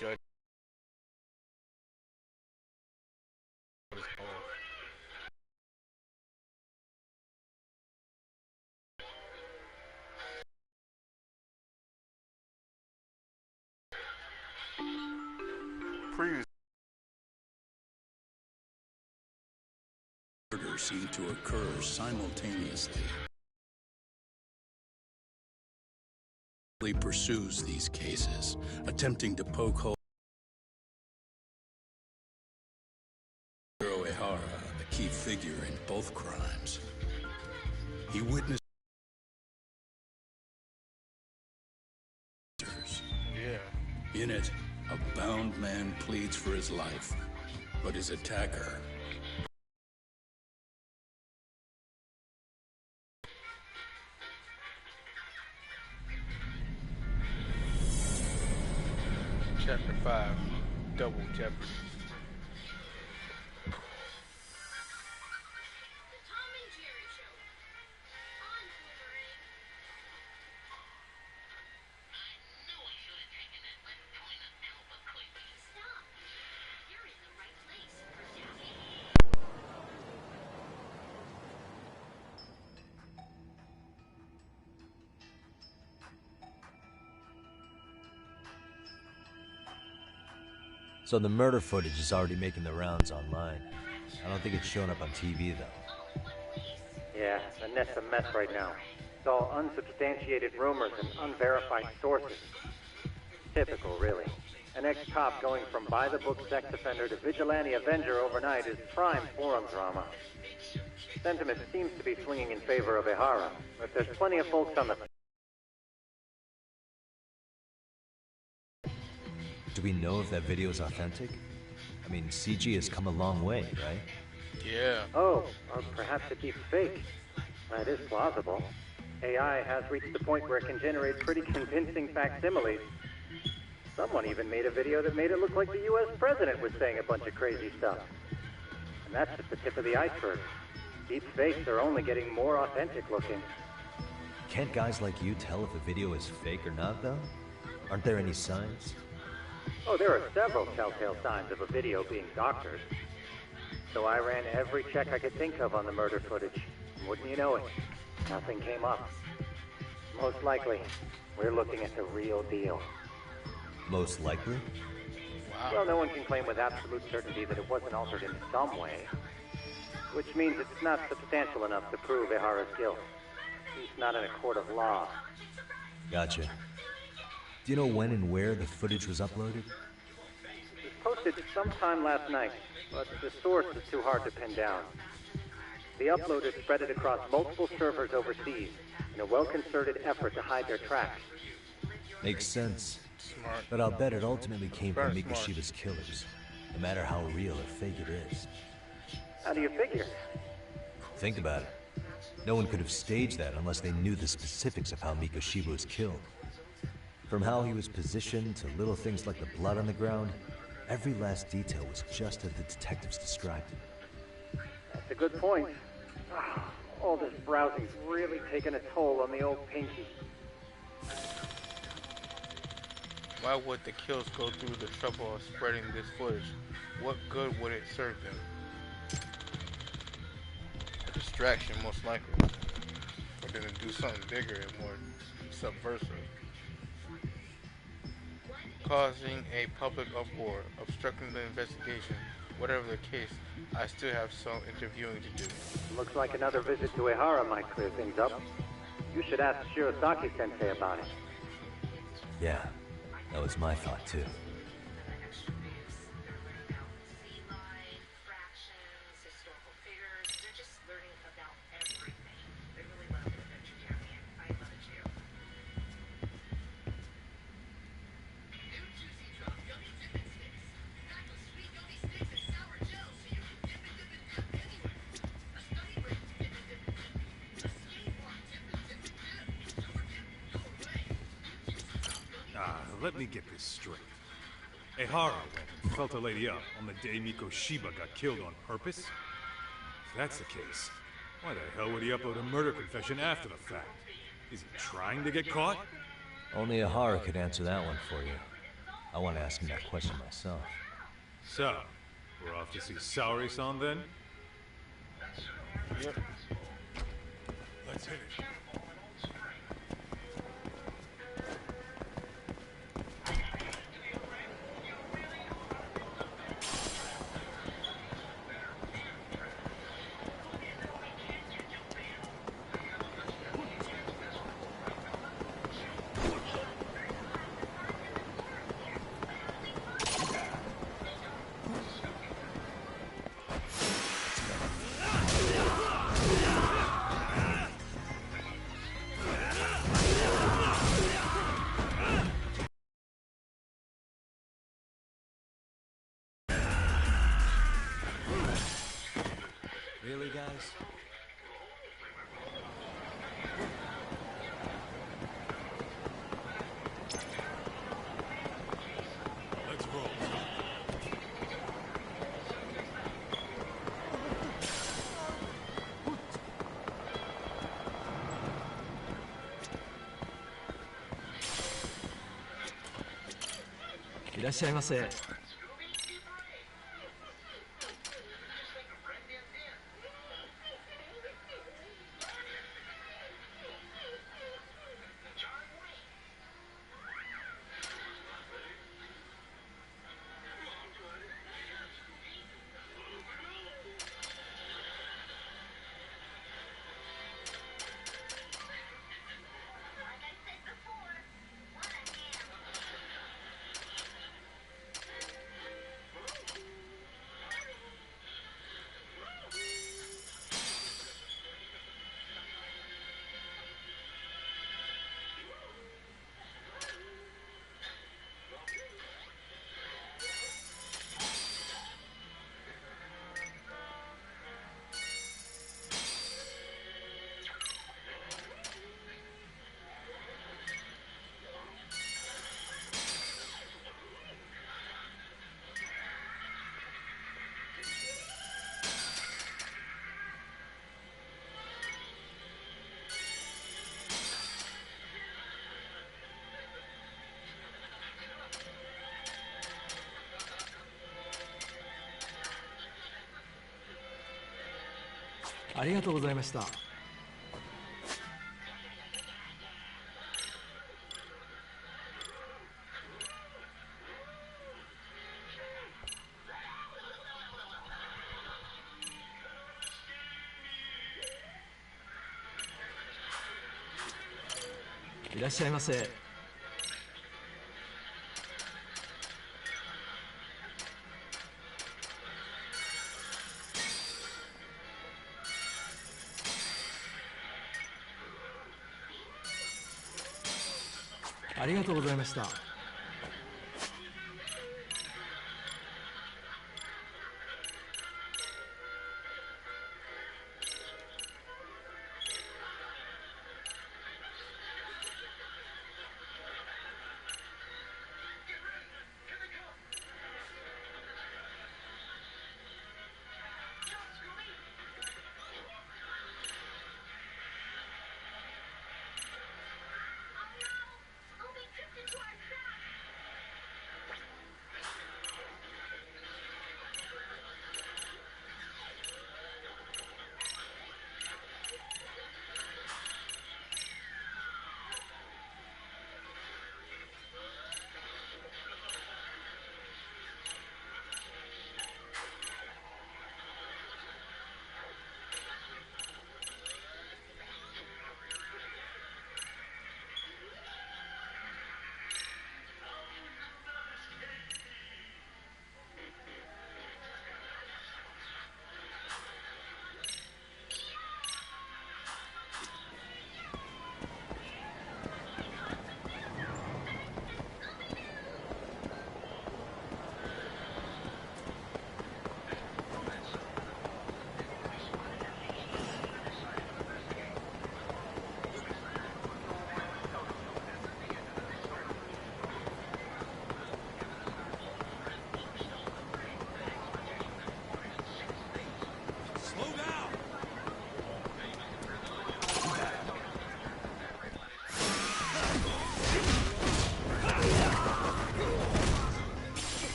judge what it's called. Previous murders seem to occur simultaneously. He pursues these cases, attempting to poke holes. Ehara, the key figure in both crimes. He witnessed. Yeah. In it, a bound man pleads for his life, but his attacker. Chapter 5, Double Jeopardy. So the murder footage is already making the rounds online. I don't think it's showing up on TV, though. Yeah, the net's a mess right now. It's all unsubstantiated rumors and unverified sources. Typical, really. An ex-cop going from by-the-book sex offender to vigilante avenger overnight is prime forum drama. Sentiment seems to be swinging in favor of Ehara, but there's plenty of folks on the... Do we know if that video is authentic? I mean, CG has come a long way, right? Yeah. Oh, or perhaps a deep fake. That is plausible. AI has reached the point where it can generate pretty convincing facsimiles. Someone even made a video that made it look like the US president was saying a bunch of crazy stuff. And that's just the tip of the iceberg. Deep fakes are only getting more authentic looking. Can't guys like you tell if a video is fake or not, though? Aren't there any signs? Oh, there are several telltale signs of a video being doctored. So I ran every check I could think of on the murder footage. And wouldn't you know it, nothing came up. Most likely, we're looking at the real deal. Most likely? Wow. Well, no one can claim with absolute certainty that it wasn't altered in some way. Which means it's not substantial enough to prove Ehara's guilt. At least not in a court of law. Gotcha. Do you know when and where the footage was uploaded? It was posted sometime last night, but the source is too hard to pin down. The uploaders spread it across multiple servers overseas in a well-concerted effort to hide their tracks. Makes sense. Smart. But I'll bet it ultimately came from Very smart. Mikoshiba's killers, no matter how real or fake it is. How do you figure? Think about it. No one could have staged that unless they knew the specifics of how Mikoshiba was killed. From how he was positioned to little things like the blood on the ground, every last detail was just as the detectives described it. That's a good point. All this browsing's really taken a toll on the old pinky. Why would the kills go through the trouble of spreading this footage? What good would it serve them? A distraction, most likely. For them to do something bigger and more subversive. Causing a public uproar, obstructing the investigation. Whatever the case, I still have some interviewing to do. Looks like another visit to Ehara might clear things up. You should ask Shirosaki-sensei about it. Yeah, that was my thought too. Let me get this straight. Ehara went and felt a lady up on the day Mikoshiba got killed on purpose? If that's the case, why the hell would he upload a murder confession after the fact? Is he trying to get caught? Only Ehara could answer that one for you. I want to ask him that question myself. So, we're off to see Saori-san then? Yep. Let's hit it. Really, guys? Let's roll.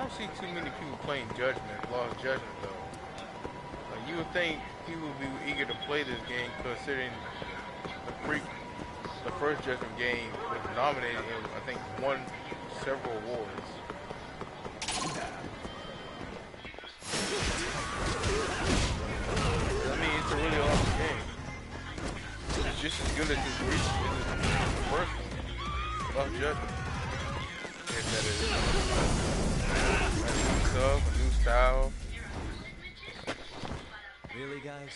don't see too many people playing Lost Judgment though. Like you would think people would be eager to play this game considering the first Judgment game was nominated and I think won several awards. I mean, it's a really awesome game. It's just as good as the first one. Lost Judgment. Yes, that is. New stuff, a new style. Really, guys?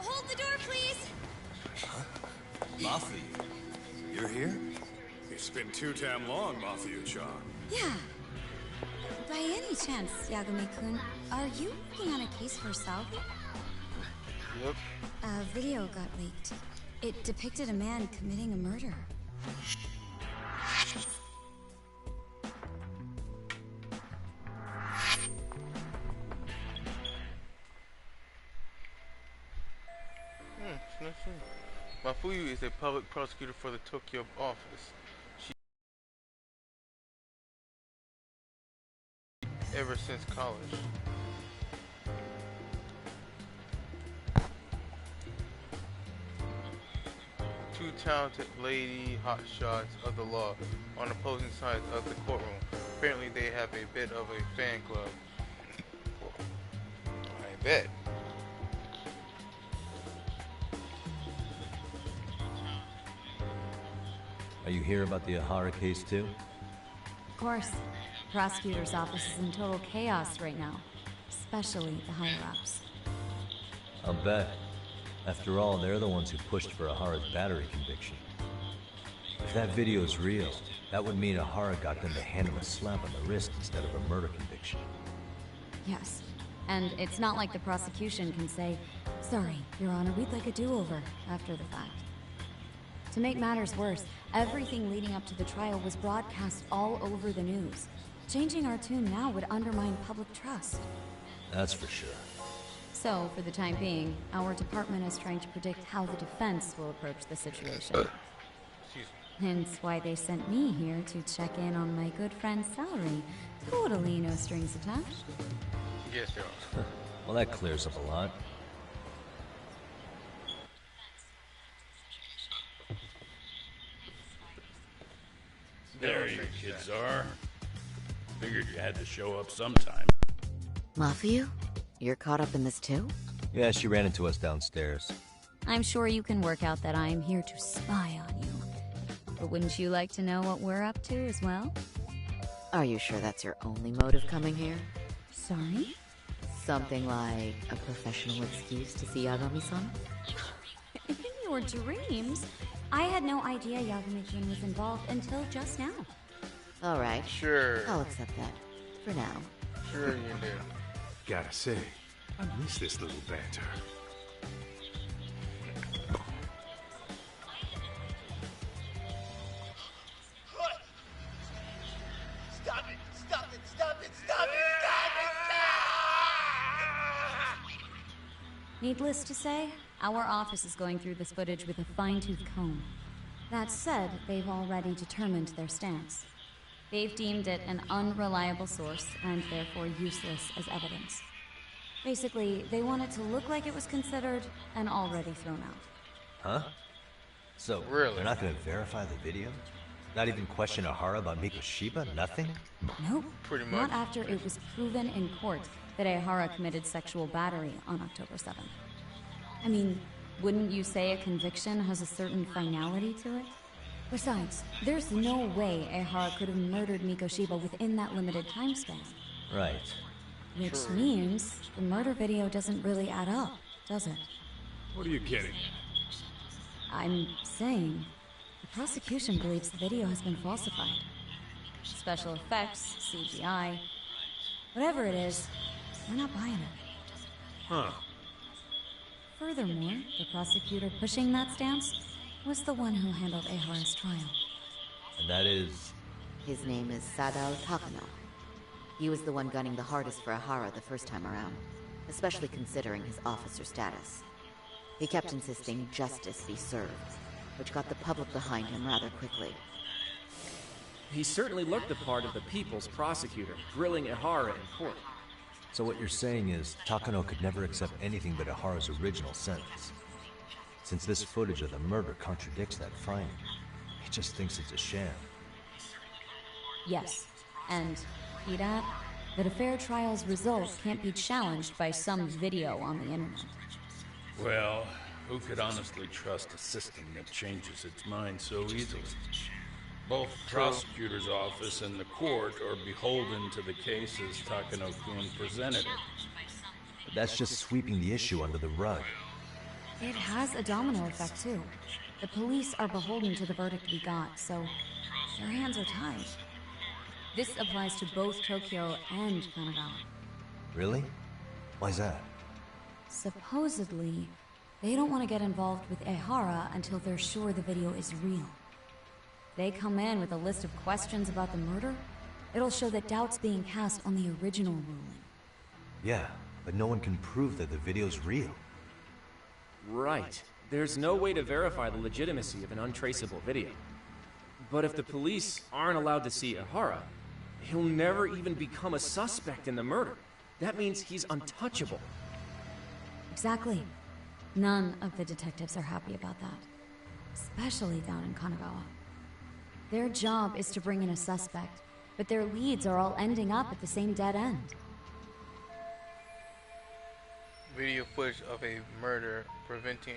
Hold the door, please. Mafia, you're here? It's been too damn long, Mafia-chan. Yeah. By any chance, Yagami-kun, are you working on a case for South? Yep. A video got leaked. It depicted a man committing a murder. Mafuyu is a public prosecutor for the Tokyo office. She ever since college. Two talented lady hotshots of the law on opposing sides of the courtroom. Apparently they have a bit of a fan club. I bet. Are you here about the Ahara case too? Of course. The prosecutor's office is in total chaos right now. Especially the higher-ups. I'll bet. After all, they're the ones who pushed for Ahara's battery conviction. If that video's real, that would mean Ahara got them to hand him a slap on the wrist instead of a murder conviction. Yes. And it's not like the prosecution can say, "Sorry, Your Honor, we'd like a do-over," after the fact. To make matters worse, everything leading up to the trial was broadcast all over the news. Changing our tune now would undermine public trust. That's for sure. So, for the time being, our department is trying to predict how the defense will approach the situation. Hence why they sent me here to check in on my good friend's salary. Totally no strings attached. Yes, there are. Well, that clears up a lot. There you kids are. Figured you had to show up sometime. Mafia? You're caught up in this too? Yeah, she ran into us downstairs. I'm sure you can work out that I'm here to spy on you. But wouldn't you like to know what we're up to as well? Are you sure that's your only motive coming here? Sorry? Something like a professional excuse to see Yagami-san? In your dreams? I had no idea Yagami-kun was involved until just now. Alright. Sure. I'll accept that. For now. Sure you do. Gotta say, I miss this little banter. Stop it! Stop it! Stop it! Stop it! Needless to say, our office is going through this footage with a fine-tooth comb. That said, they've already determined their stance. They've deemed it an unreliable source and therefore useless as evidence. Basically, they want it to look like it was considered and already thrown out. Huh? So, Really? they're not gonna verify the video? Not even question Ahara about Mikoshiba? Nothing? Nope. Pretty much. Not after it was proven in court that Ahara committed sexual battery on October 7th. I mean, Wouldn't you say a conviction has a certain finality to it? Besides, there's no way Ehara could have murdered Mikoshiba within that limited time span. Right. Which means the murder video doesn't really add up, does it? What are you getting? I'm saying the prosecution believes the video has been falsified. Special effects, CGI, whatever it is, we're not buying it. Huh. Furthermore, the prosecutor pushing that stance was the one who handled Ehara's trial. And that is... His name is Sadao Takano. He was the one gunning the hardest for Ehara the first time around, especially considering his officer status. He kept insisting justice be served, which got the public behind him rather quickly. He certainly looked the part of the people's prosecutor, grilling Ehara in court. So what you're saying is, Takano could never accept anything but Ehara's original sentence. Since this footage of the murder contradicts that finding, he just thinks it's a sham. Yes, and Hidat, that a fair trial's results can't be challenged by some video on the internet. Well, who could honestly trust a system that changes its mind so easily? Both the prosecutor's office and the court are beholden to the case as Takano-kun presented it. But that's just sweeping the issue under the rug. It has a domino effect, too. The police are beholden to the verdict we got, so their hands are tied. This applies to both Tokyo and Kanagawa. Really? Why's that? Supposedly, they don't want to get involved with Ehara until they're sure the video is real. They come in with a list of questions about the murder, it'll show that doubt's being cast on the original ruling. Yeah, but no one can prove that the video's real. Right. There's no way to verify the legitimacy of an untraceable video. But if the police aren't allowed to see Ehara, he'll never even become a suspect in the murder. That means he's untouchable. Exactly. None of the detectives are happy about that. Especially down in Kanagawa. Their job is to bring in a suspect, but their leads are all ending up at the same dead end. Video footage of a murder preventing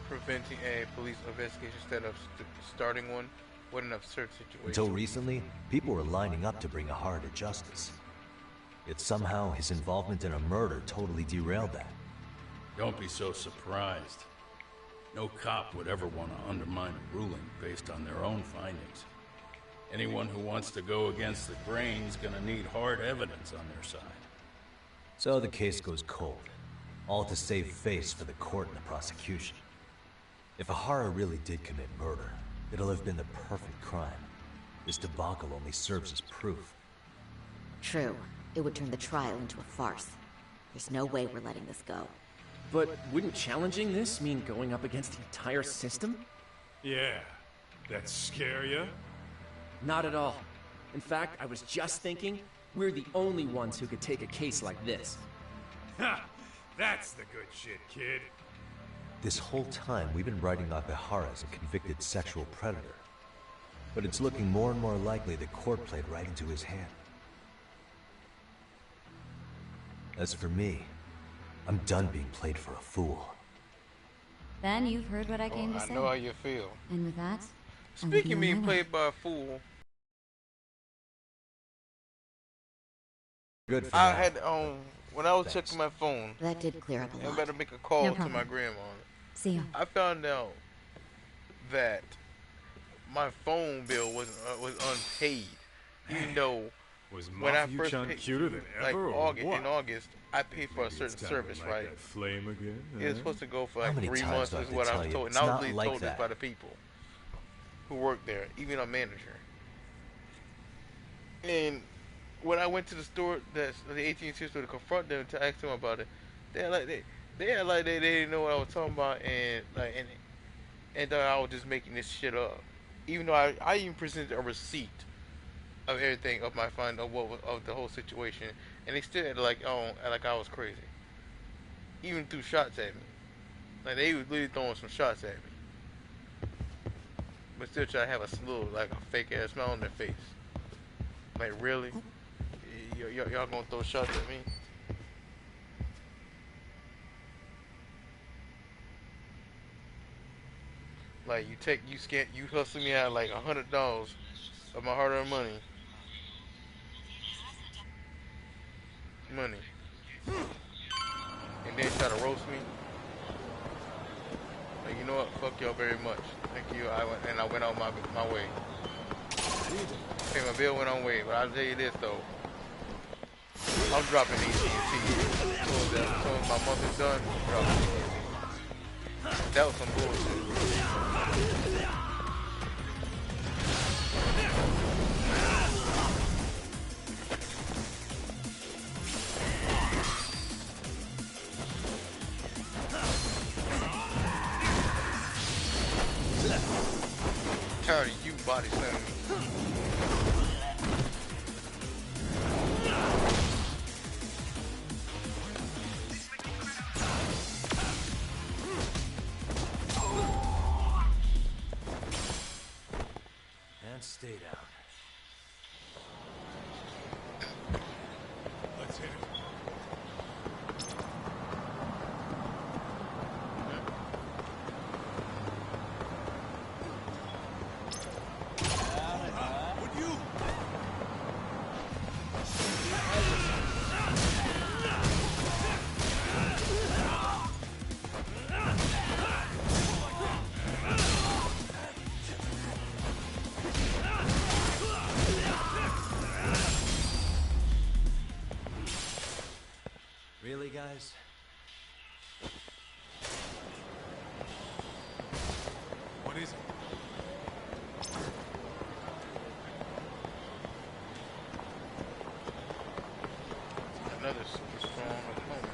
a police investigation instead of starting one. What an absurd situation. Until recently, people were lining up to bring Ehara to justice. Yet somehow his involvement in a murder totally derailed that. Don't be so surprised. No cop would ever want to undermine a ruling based on their own findings. Anyone who wants to go against the grain is gonna need hard evidence on their side. So the case goes cold, all to save face for the court and the prosecution. If Ehara really did commit murder, it'll have been the perfect crime. This debacle only serves as proof. True. It would turn the trial into a farce. There's no way we're letting this go. But wouldn't challenging this mean going up against the entire system? Yeah. That scare ya? Not at all. In fact, I was just thinking, we're the only ones who could take a case like this. Ha! That's the good shit, kid. This whole time, we've been writing off Ehara as a convicted sexual predator. But it's looking more and more likely the court played right into his hand. As for me, I'm done being played for a fool. Then you've heard what I came to say. I know how you feel. And with that, Speaking of being played by a fool, Good for I now. had when I was checking my phone, That did clear up a I lot. better make a call No to problem. my grandma. See ya. I found out that my phone bill was unpaid, even though Was when I first Mafu-chan paid, cuter than like ever, or in what? August, I paid for a Maybe certain it's time service, to light right? that flame again, It was huh? supposed to go for How like many 3 times months, do I is have to what I tell was you? told. It's And I not was really like told this that. by the people who work there, even our manager. And when I went to the store, the AT&T store, to confront them to ask them about it, they act like they didn't know what I was talking about, and thought I was just making this shit up. Even though I even presented a receipt of everything of my find of of the whole situation, and they still had like I was crazy. Even threw shots at me, like they was really throwing some shots at me, but still try to have a little like a fake ass smile on their face. Like really, y'all gonna throw shots at me? Like you hustle me out like $100 of my hard-earned money, and then try to roast me. Like, you know what? Fuck y'all very much. Thank you. I went on my way. Okay, my bill went on way, but I'll tell you this though. I'm dropping these EMTs. As soon as my month is done, I'm dropping these EMTs. That was some bullshit. Tired of you body slamming me. And stay down. Let's hit it. Really, guys? What is it? Another super strong opponent.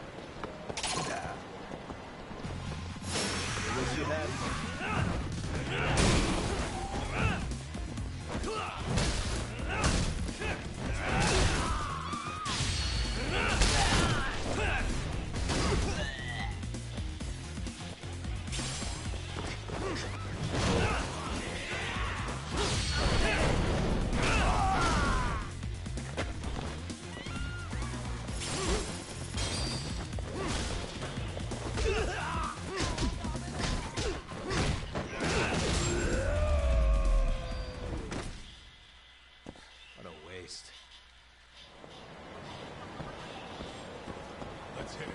What a waste. Let's hit it.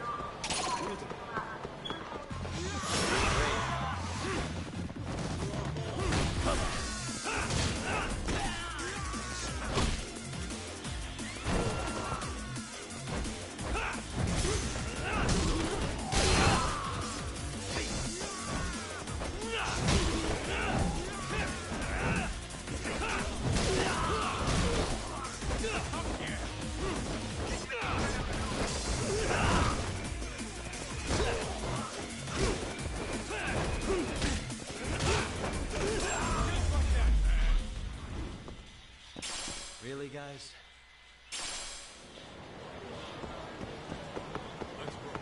Really, guys? Let's roll.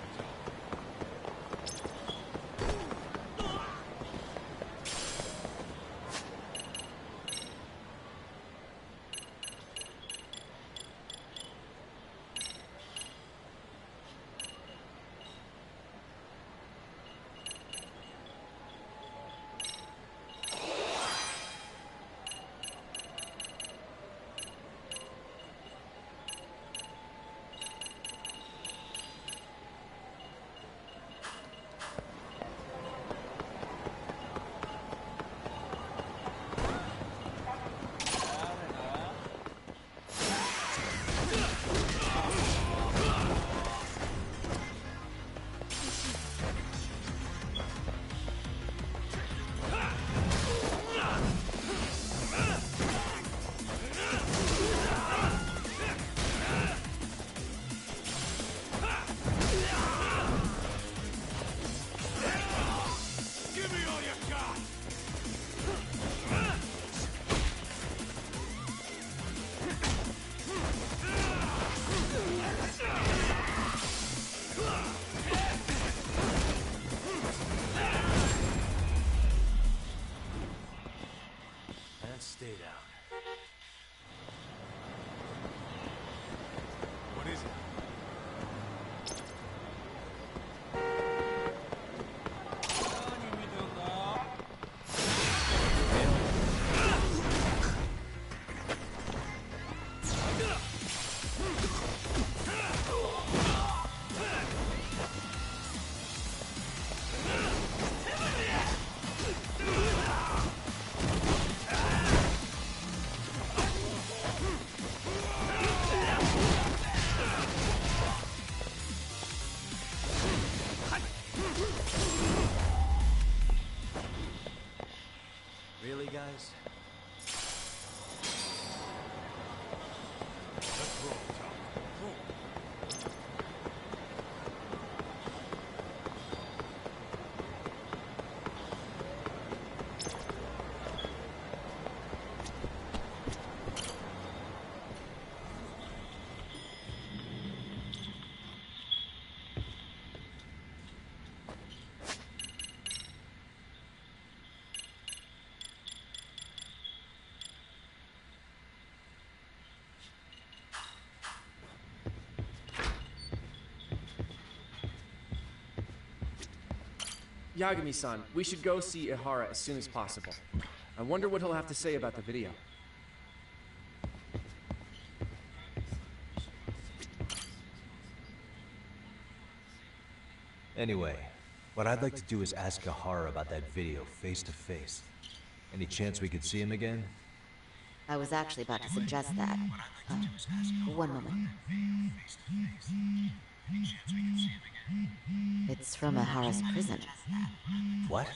Yagami-san, we should go see Ihara as soon as possible. I wonder what he'll have to say about the video. Anyway, what I'd like to do is ask Ihara about that video face to face. Any chance we could see him again? I was actually about to suggest that. One moment. It's from Ihara's prison. What?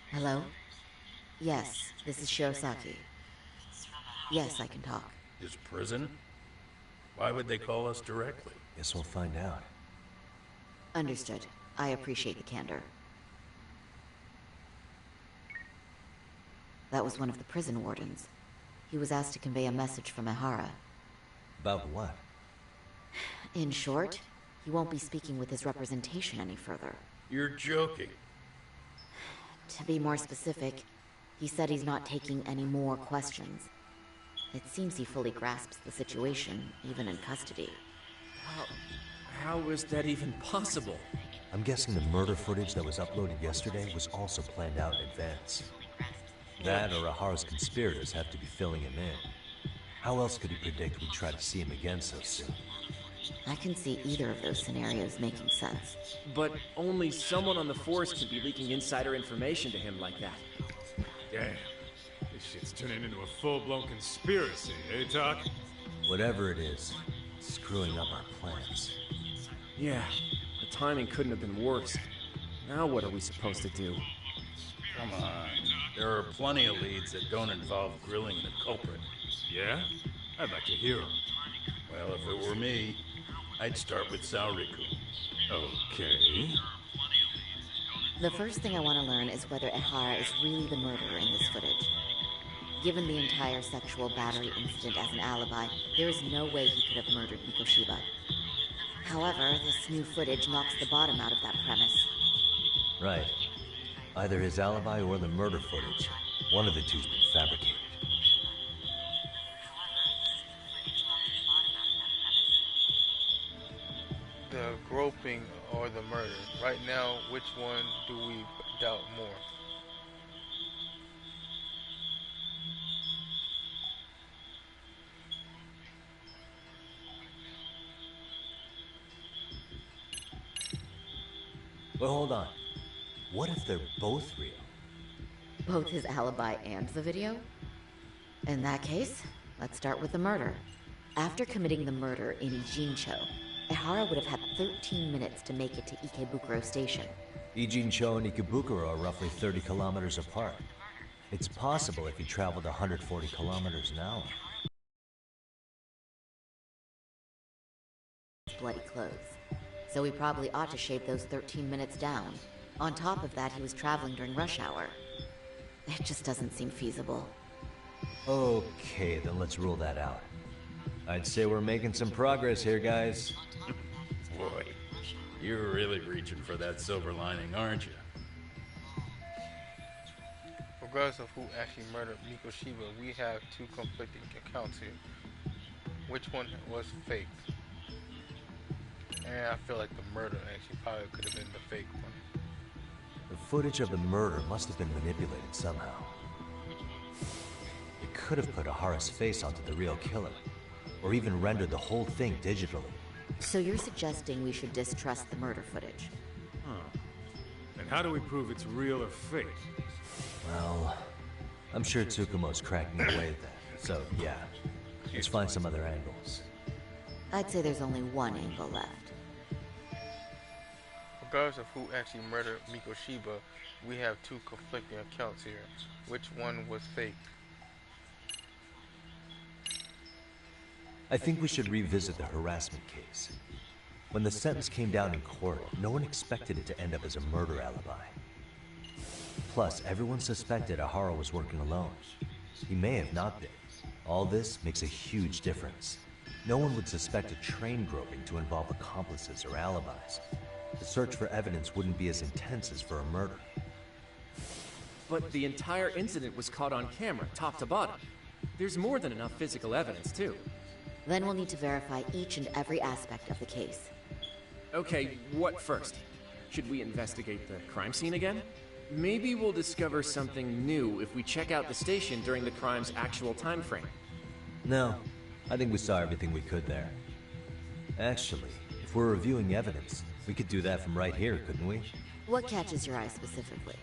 Hello? Yes, this is Shirosaki. Yes, I can talk. His prison? Why would they call us directly? Guess we'll find out. Understood. I appreciate the candor. That was one of the prison wardens. He was asked to convey a message from Ihara. About what? In short, he won't be speaking with his representation any further. You're joking. To be more specific, he said he's not taking any more questions. It seems he fully grasps the situation, even in custody. How is that even possible? I'm guessing the murder footage that was uploaded yesterday was also planned out in advance. That or Ihara's conspirators have to be filling him in. How else could he predict we'd try to see him again so soon? I can see either of those scenarios making sense. But only someone on the force could be leaking insider information to him like that. Damn. This shit's turning into a full-blown conspiracy, eh, Doc? Whatever it is, it's screwing up our plans. Yeah, the timing couldn't have been worse. Now what are we supposed to do? Come on. There are plenty of leads that don't involve grilling the culprit. Yeah? I'd like to hear him. Well, if it were me, I'd start with Saoriku. Okay. The first thing I want to learn is whether Ihara is really the murderer in this footage. Given the entire sexual battery incident as an alibi, there is no way he could have murdered Mikoshiba. However, this new footage knocks the bottom out of that premise. Right. Either his alibi or the murder footage. One of the two's been fabricated. The groping or the murder. Right now, which one do we doubt more? Well, hold on. What if they're both real? Both his alibi and the video? In that case, let's start with the murder. After committing the murder in Ijincho, Ihara would have had 13 minutes to make it to Ikebukuro Station. Ijincho and Ikebukuro are roughly 30 kilometers apart. It's possible if he traveled 140 kilometers an hour. Bloody clothes. So he probably ought to shave those 13 minutes down. On top of that, he was traveling during rush hour. It just doesn't seem feasible. Okay, then let's rule that out. I'd say we're making some progress here, guys. Boy, you're really reaching for that silver lining, aren't you? Regardless of who actually murdered Mikoshiba, we have two conflicting accounts here. Which one was fake? And I feel like the murder actually probably could have been the fake one. The footage of the murder must have been manipulated somehow. It could have put Ihara's face onto the real killer, or even rendered the whole thing digitally. So you're suggesting we should distrust the murder footage? Huh. And how do we prove it's real or fake? Well, I'm sure Tsukumo's cracking away at that. So, yeah, let's find some other angles. I'd say there's only one angle left. Regardless of who actually murdered Mikoshiba, we have two conflicting accounts here. Which one was fake? I think we should revisit the harassment case. When the sentence came down in court, no one expected it to end up as a murder alibi. Plus, everyone suspected Ihara was working alone. He may have not been. All this makes a huge difference. No one would suspect a train groping to involve accomplices or alibis. The search for evidence wouldn't be as intense as for a murder. But the entire incident was caught on camera, top to bottom. There's more than enough physical evidence, too. Then we'll need to verify each and every aspect of the case. Okay, what first? Should we investigate the crime scene again? Maybe we'll discover something new if we check out the station during the crime's actual time frame. No, I think we saw everything we could there. Actually, if we're reviewing evidence, we could do that from right here, couldn't we? What catches your eye specifically?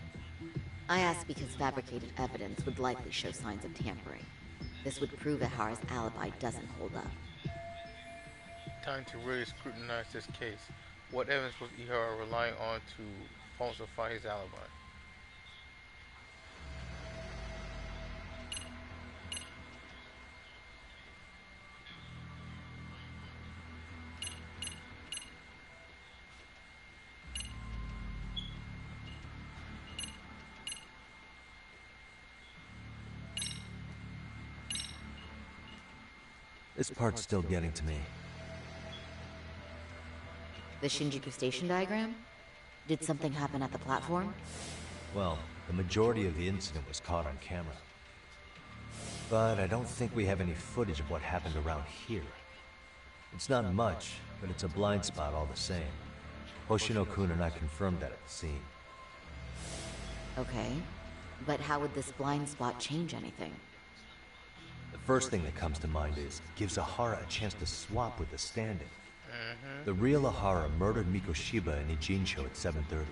I ask because fabricated evidence would likely show signs of tampering. This would prove Ihara's alibi doesn't hold up. Time to really scrutinize this case. What evidence was Ihara relying on to falsify his alibi? This part's still getting to me. The Shinjuku station diagram? Did something happen at the platform? Well, the majority of the incident was caught on camera. But I don't think we have any footage of what happened around here. It's not much, but it's a blind spot all the same. Hoshino-kun and I confirmed that at the scene. Okay, but how would this blind spot change anything? The first thing that comes to mind is, it gives Ihara a chance to swap with the stand-in. The real Ihara murdered Mikoshiba in Ijincho at 7:30,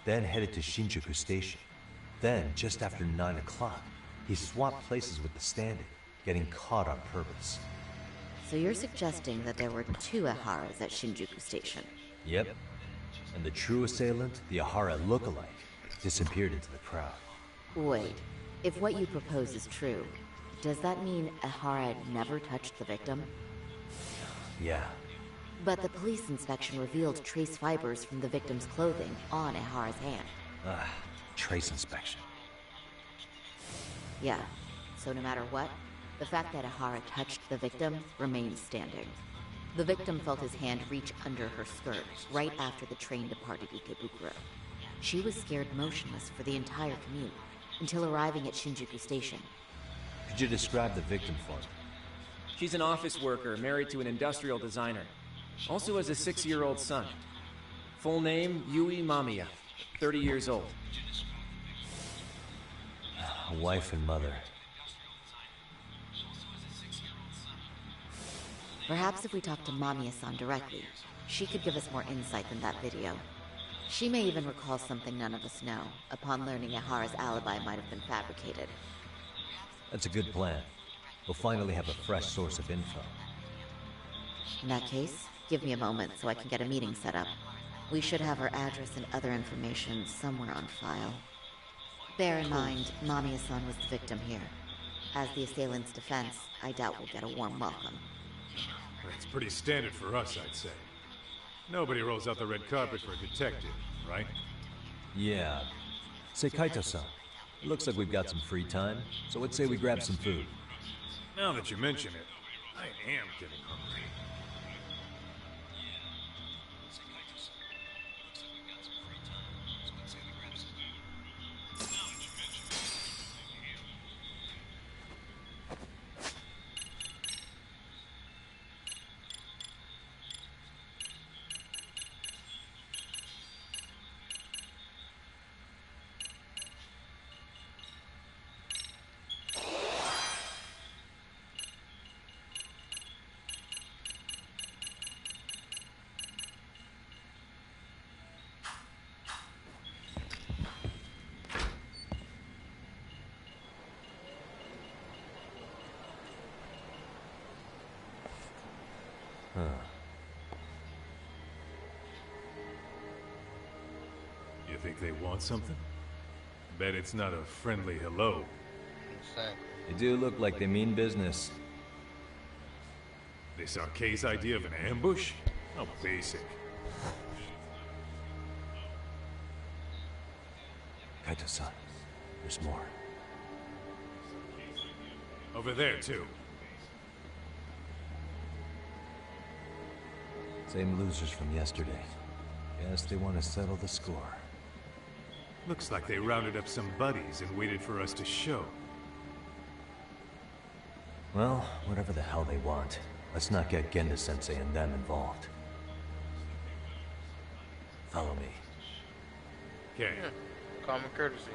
then headed to Shinjuku Station. Then, just after 9 o'clock, he swapped places with the stand-in, getting caught on purpose. So you're suggesting that there were two Iharas at Shinjuku Station? Yep. And the true assailant, the Ihara look-alike, disappeared into the crowd. Wait, if what you propose is true, does that mean Ihara never touched the victim? Yeah. But the police inspection revealed trace fibers from the victim's clothing on Ihara's hand. Trace inspection. Yeah, so no matter what, the fact that Ihara touched the victim remains standing. The victim felt his hand reach under her skirt right after the train departed Ikebukuro. She was scared motionless for the entire commute until arriving at Shinjuku Station. Could you describe the victim for me? She's an office worker married to an industrial designer. Also has a 6-year-old son. Full name, Yui Mamiya, 30 years old. A wife and mother. Perhaps if we talk to Mamiya-san directly, she could give us more insight than that video. She may even recall something none of us know, upon learning Ihara's alibi might have been fabricated. That's a good plan. We'll finally have a fresh source of info. In that case, give me a moment so I can get a meeting set up. We should have her address and other information somewhere on file. Bear in mind, Mamiya-san was the victim here. As the assailant's defense, I doubt we'll get a warm welcome. That's pretty standard for us, I'd say. Nobody rolls out the red carpet for a detective, right? Yeah. Say, Kaito-san, it looks like we've got some free time, so let's say we grab some food. Now that you mention it, I am getting hungry. You think they want something? Bet it's not a friendly hello. Exactly. They do look like they mean business. This Arcade's idea of an ambush? How basic. Kaito-san, there's more. Over there, too. Same losers from yesterday. Guess they want to settle the score. Looks like they rounded up some buddies and waited for us to show. Well, whatever the hell they want, let's not get Genda-sensei and them involved. Follow me. Okay. Yeah. Common courtesy.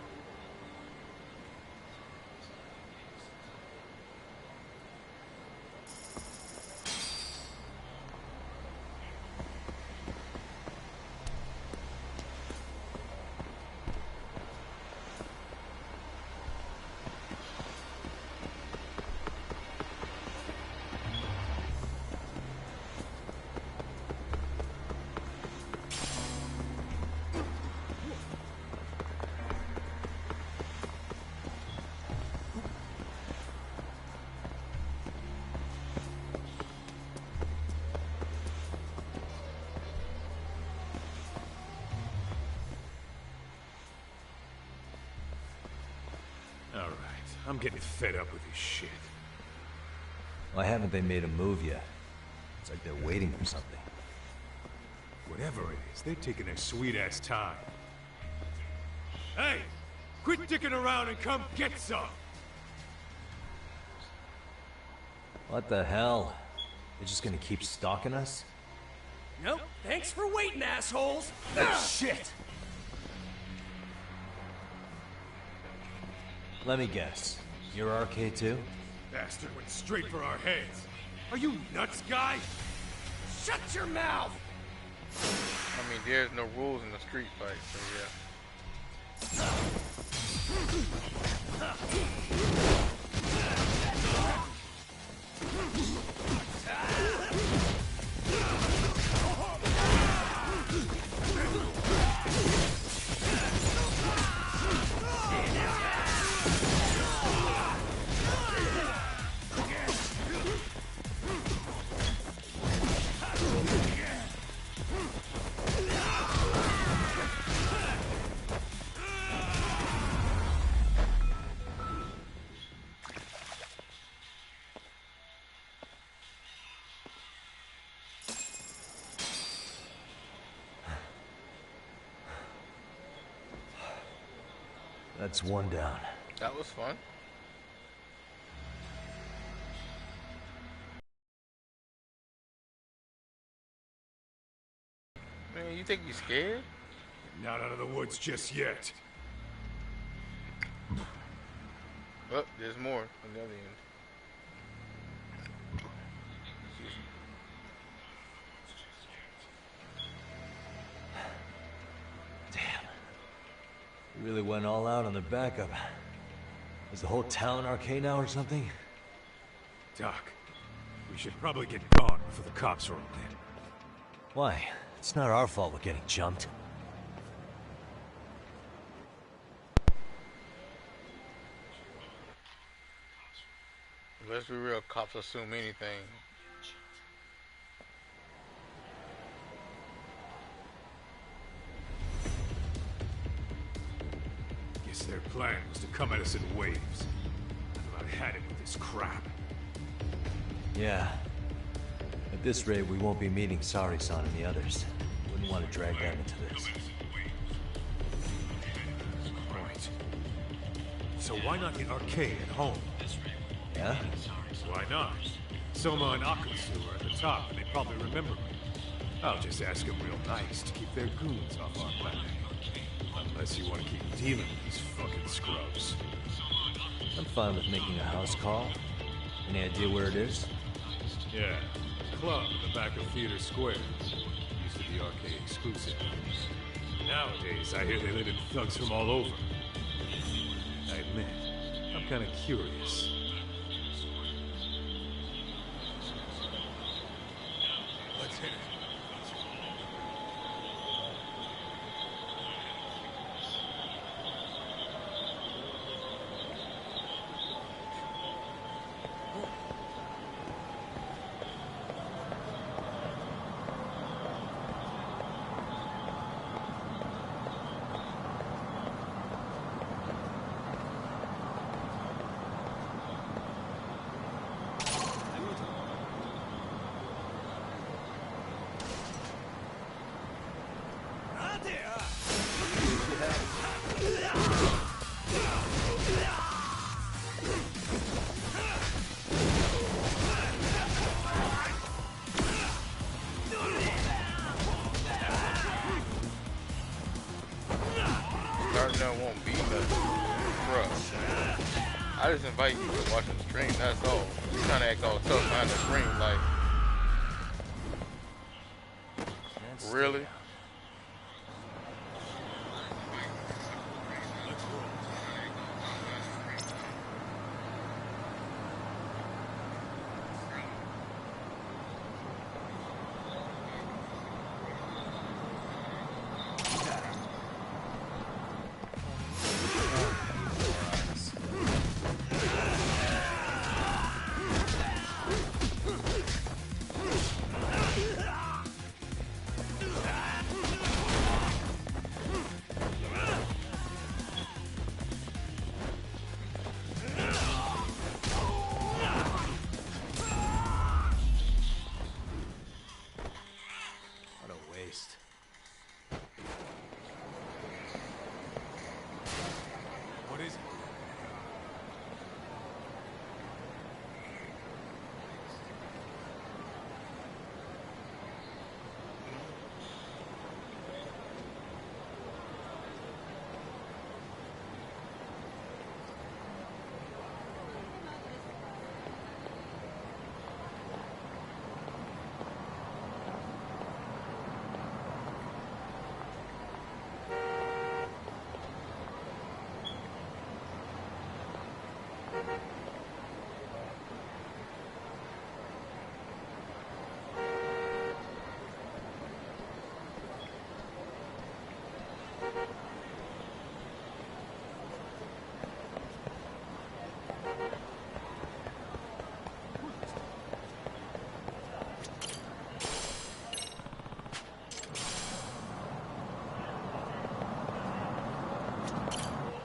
Alright, I'm getting fed up with this shit. Why haven't they made a move yet? It's like they're waiting for something. Whatever it is, they're taking their sweet-ass time. Hey! Quit dicking around and come get some! What the hell? They're just gonna keep stalking us? Nope. Thanks for waiting, assholes. Shit! Let me guess. You're RK too? Bastard went straight for our heads. Are you nuts, guy? Shut your mouth! I mean, there's no rules in the street fight, so yeah. That's one down. That was fun. Man, you think he's scared? Not out of the woods just yet. Oh, there's more on the other end. Excuse me. Damn. We really went all out on the backup. Is the whole town RK now or something? Doc, we should probably get gone before the cops roll in. Why? It's not our fault we're getting jumped. Let's be real, cops assume anything. Guess their plan was to come at us in waves. I've about had it with this crap. Yeah. At this rate, we won't be meeting Sari-san and the others. Wouldn't want to drag them into this. Right. So why not hit RK at home? Yeah? Why not? Soma and Akutsu are at the top, and they probably remember me. I'll just ask them real nice to keep their goons off our planet. Unless you want to keep dealing with these fucking scrubs. I'm fine with making a house call. Any idea where it is? Yeah, club in the back of Theater Square. Used to be RK exclusive. Nowadays, I hear they let in thugs from all over. I admit, I'm kind of curious. Let's hit it. I just invite you to watch the stream, that's all. You trying to act all tough behind the screen, like, really?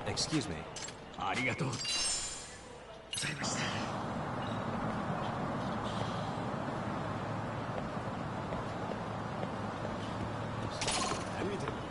Excuse me. ありがとうございました。何見てるの？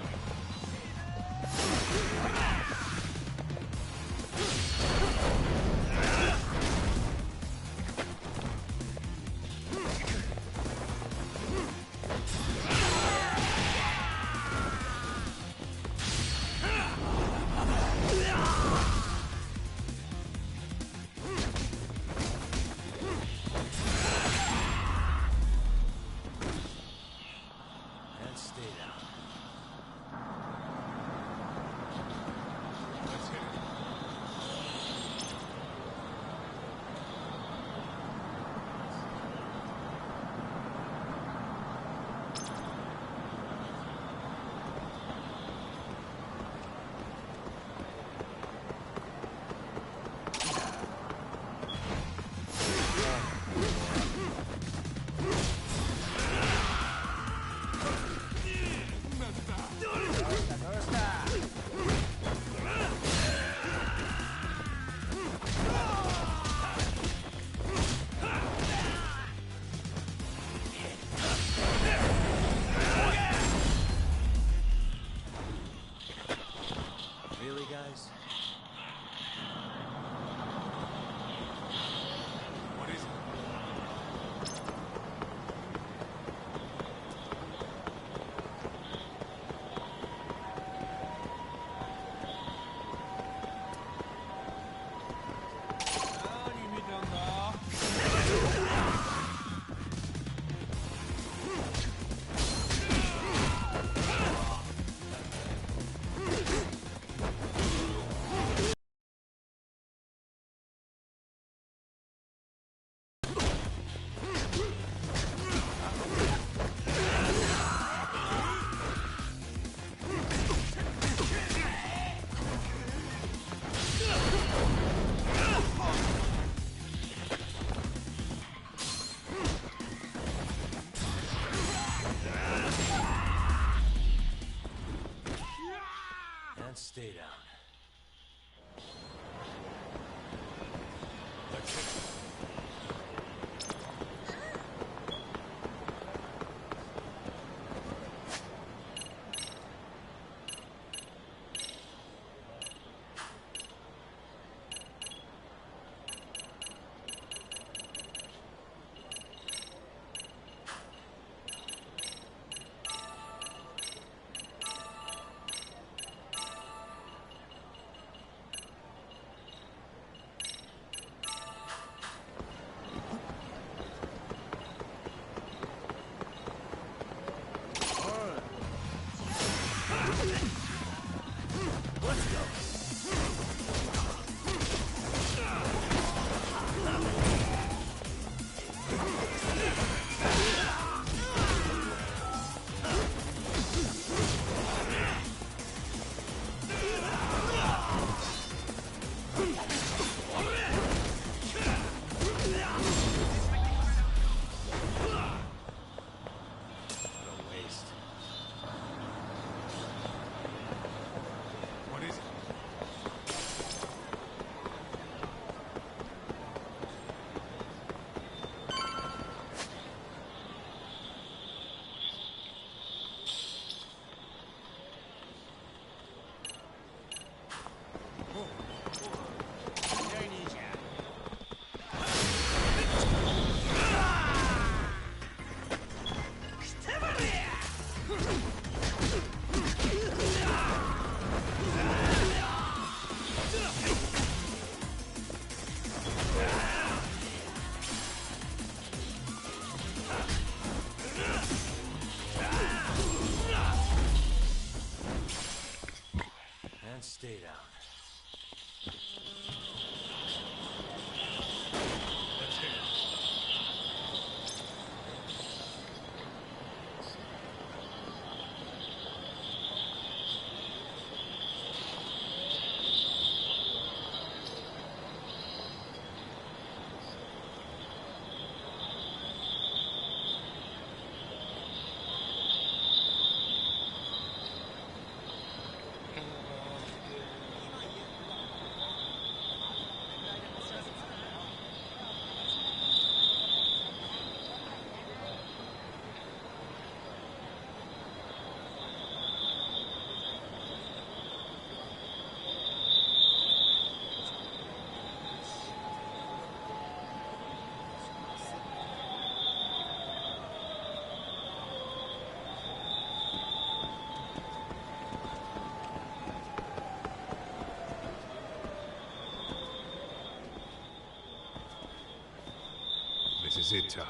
is it, Talk.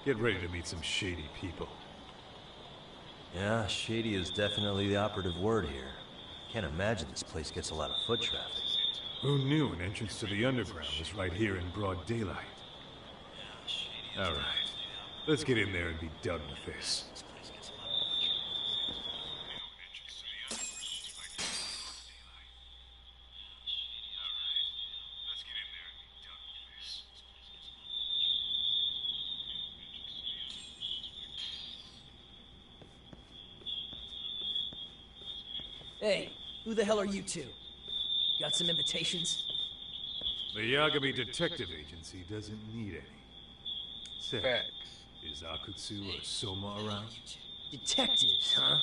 Get ready to meet some shady people. Yeah, shady is definitely the operative word here. Can't imagine this place gets a lot of foot traffic. Who knew an entrance to the underground was right here in broad daylight? All right, let's get in there and be done with this. Hey, who the hell are you two? Got some invitations? The Yagami Detective Agency doesn't need any. Say, Facts. is Akutsu or Soma around? Detectives, huh?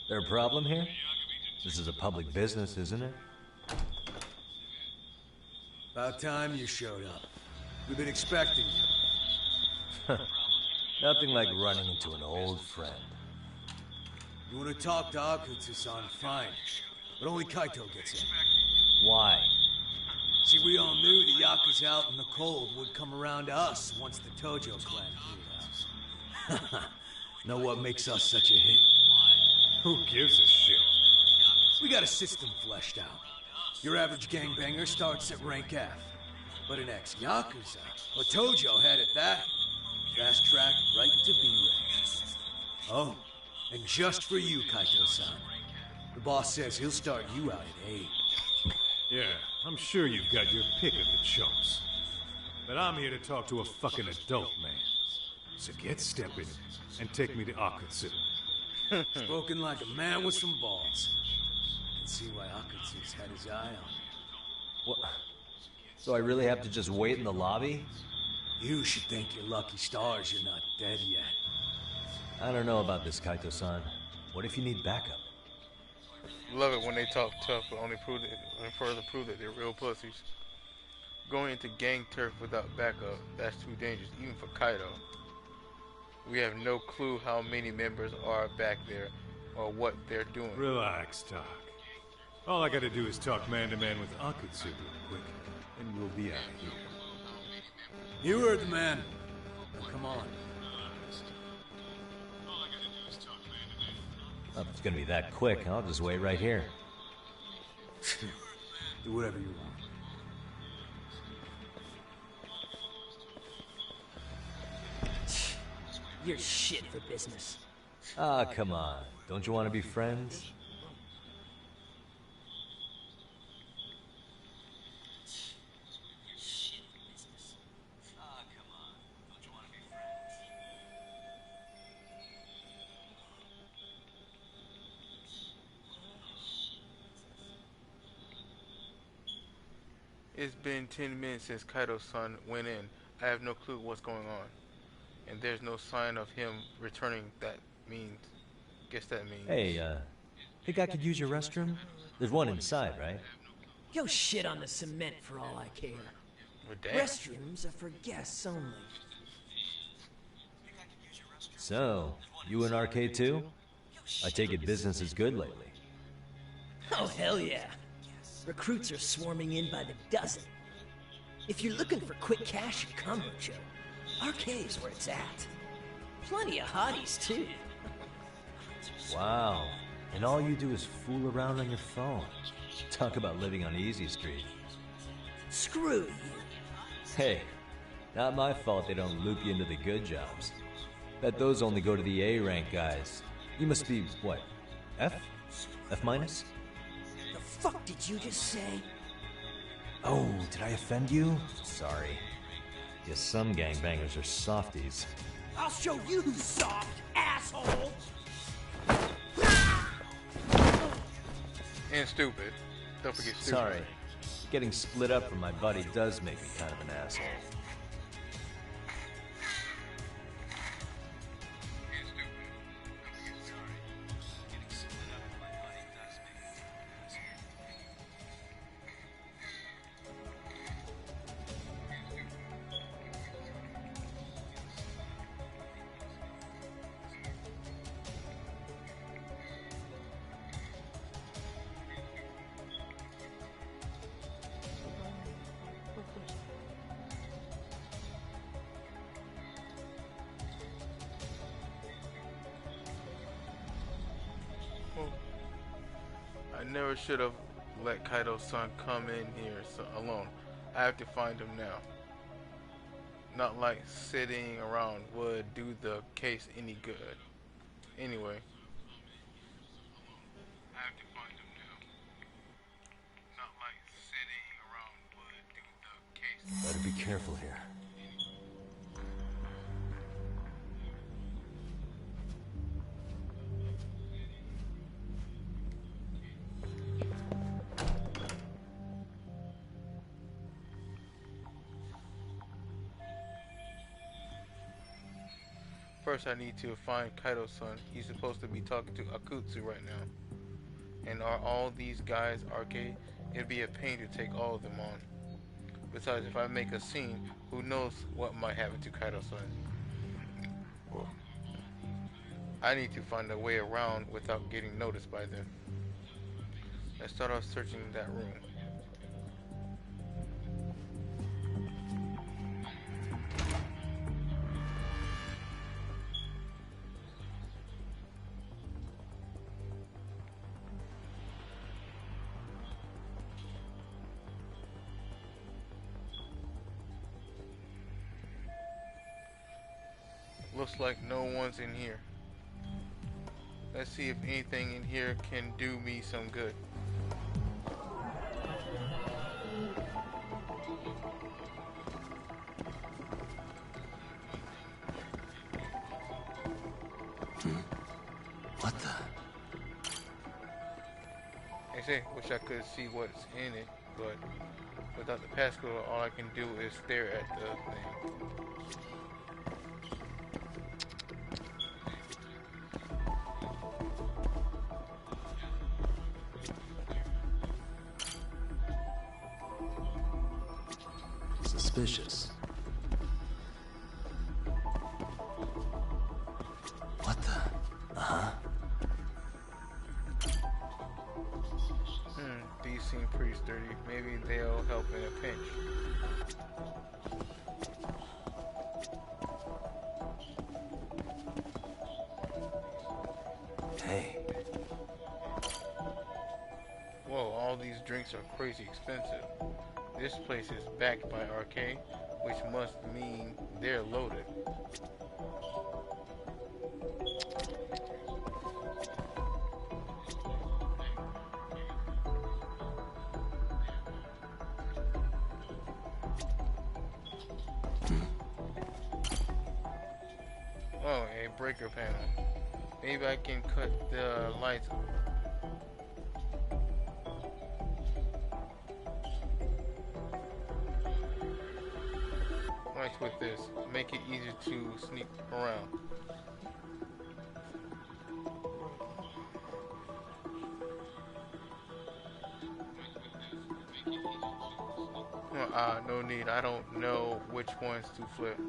There a problem here? This is a public business, isn't it? About time you showed up. We've been expecting you. Nothing like running into an old friend. You want to talk to Akutsu-san, fine. But only Kaito gets in. Why? See, we all knew the Yakuza out in the cold would come around to us once the Tojo clan cleared out. Know what makes us such a hit? Who gives a shit? We got a system fleshed out. Your average gangbanger starts at rank F. But an ex-Yakuza, a Tojo head at that, fast track right to B rank. Oh, and just for you, Kaito-san. The boss says he'll start you out at A. Yeah, I'm sure you've got your pick of the chumps. But I'm here to talk to a fucking adult man. So get stepping and take me to Akutsu. Spoken like a man with some balls. I can see why Akutsu's had his eye on you. What? So I really have to just wait in the lobby? You should thank your lucky stars you're not dead yet. I don't know about this, Kaito-san. What if you need backup? Love it when they talk tough, but only further prove that they're real pussies. Going into gang turf without backup, that's too dangerous, even for Kaido. We have no clue how many members are back there, or what they're doing. Relax, Talk. All I gotta do is talk man-to-man with Akutsu real quick, and we'll be out of here. You heard the man. Now come on. Well, if it's gonna be that quick, I'll just wait right here. Do whatever you want. You're shit for business. Ah, come on. Don't you want to be friends? It's been 10 minutes since Kaido's son went in. I have no clue what's going on. And there's no sign of him returning. Guess that means... Hey, think I could use your restroom? There's one inside, right? Go shit on the cement for all I care. Well, damn. Restrooms are for guests only. So, you in arcade too? I take it business is good lately. Oh, hell yeah. Recruits are swarming in by the dozen. If you're looking for quick cash and combo show, arcade's where it's at. Plenty of hotties, too. Wow. And all you do is fool around on your phone. Talk about living on Easy Street. Screw you. Hey, not my fault they don't loop you into the good jobs. Bet those only go to the A-rank guys. You must be, what, F? F minus? The fuck did you just say? Oh, did I offend you? Sorry. Guess some gangbangers are softies. I'll show you who's soft, asshole! And stupid. Don't forget stupid. Sorry. Getting split up from my buddy does make me kind of an asshole. never should have let Kaido-san come in here alone. I have to find him now. Not like sitting around would do the case any good. Anyway. I have to find him now. Not like sitting around would do the case. Better be careful here. First, I need to find Kaido-san. He's supposed to be talking to Akutsu right now. And are all these guys arcade? It'd be a pain to take all of them on. Besides, if I make a scene, who knows what might happen to Kaido-san. I need to find a way around without getting noticed by them. Let's start off searching that room. Looks like no one's in here. Let's see if anything in here can do me some good. What the? I say, wish I could see what's in it, but without the passcode, all I can do is stare at the thing. Suspicious. What the? Uh-huh. These seem pretty sturdy. Maybe they'll help in a pinch. Hey. Whoa, all these drinks are crazy expensive. This place is backed by arcade, which must mean they're loaded. Oh, a breaker panel. Maybe I can cut the lights. With this, make it easier to sneak around. No need. I don't know which ones to flip.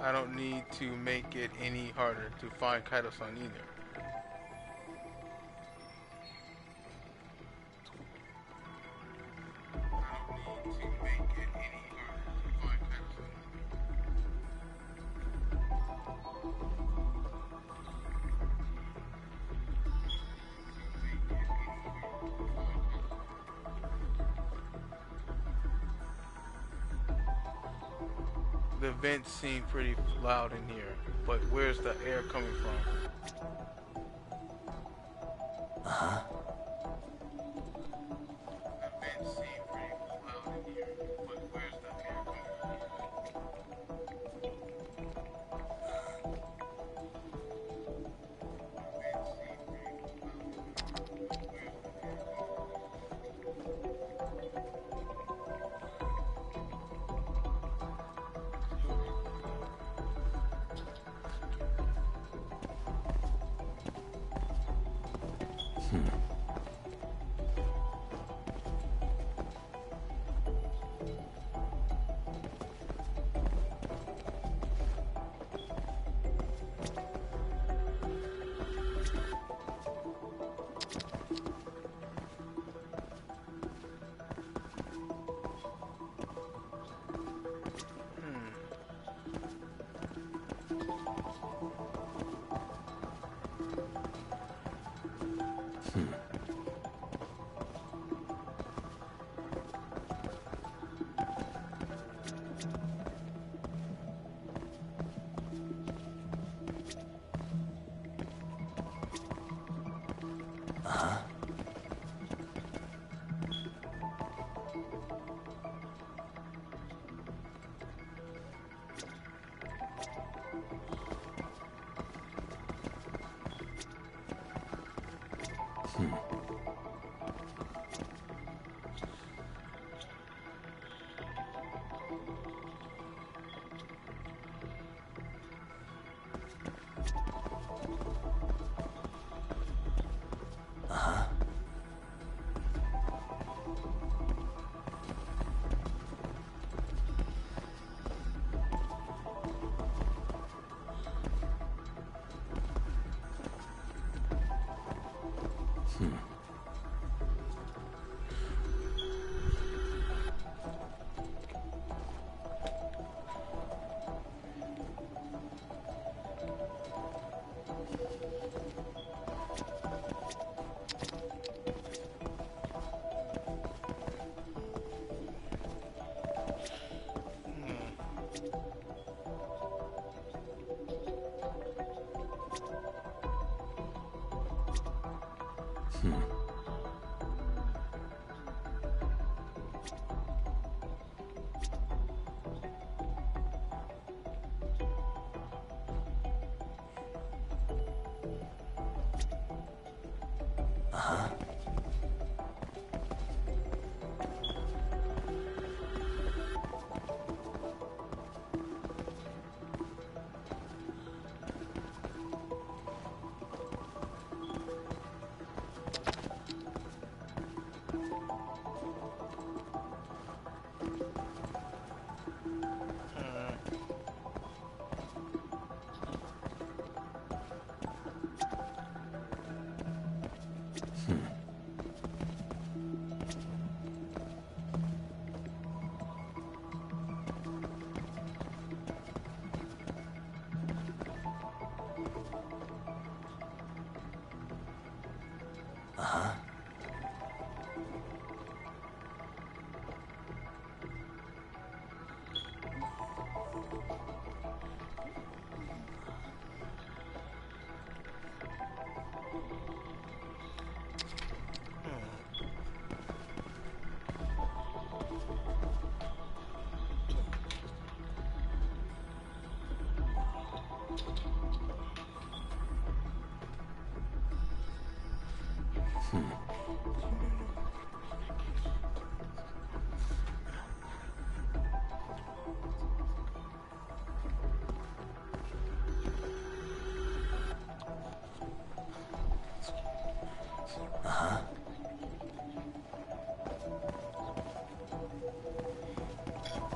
I don't need to make it any harder to find Kaido-san either. The vents seem pretty loud in here, but where's the air coming from? Uh-huh. The vents seem pretty loud in here, but where's the air coming Hmm.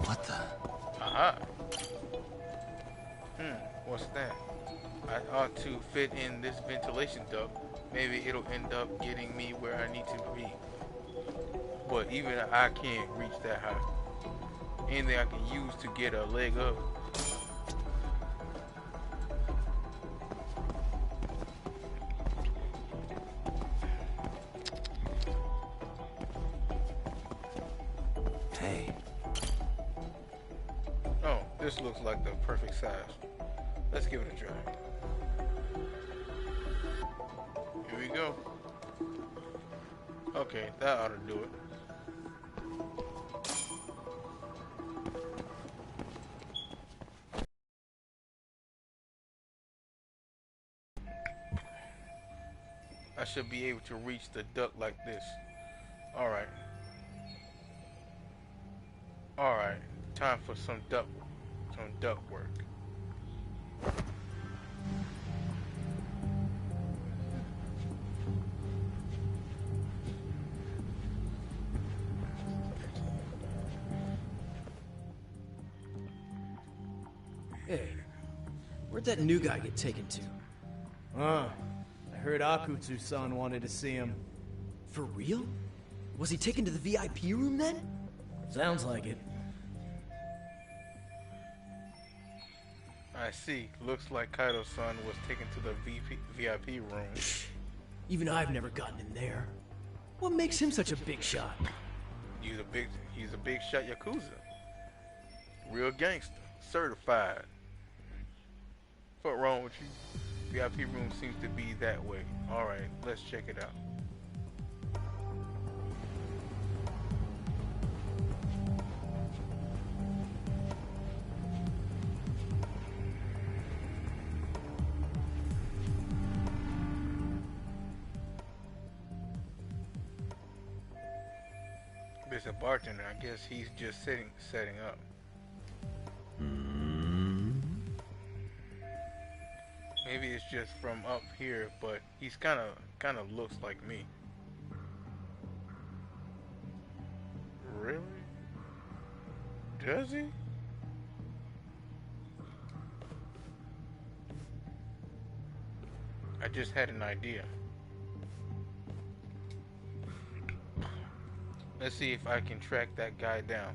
What the? Aha. What's that? I ought to fit in this ventilation duct. Maybe it'll end up getting me where I need to be. But even I can't reach that high. Anything I can use to get a leg up. Hey. Oh, this looks like the perfect size. Let's give it a try. Here we go. Okay, that ought to do it. I should be able to reach the duct like this. Alright. Alright. Time for some duct work. Hey, where'd that new guy get taken to? I heard Akutsu-san wanted to see him. For real? Was he taken to the VIP room then? Sounds like it. I see. Looks like Kaido-san was taken to the VIP room. Even I've never gotten in there. What makes him such a big shot? He's a big shot Yakuza. Real gangster. Certified. What's wrong with you? VIP room seems to be that way. Alright, let's check it out. It's a bartender. I guess he's just setting up. Maybe it's just from up here, but he's kind of looks like me. Really? Does he? I just had an idea. Let's see if I can track that guy down.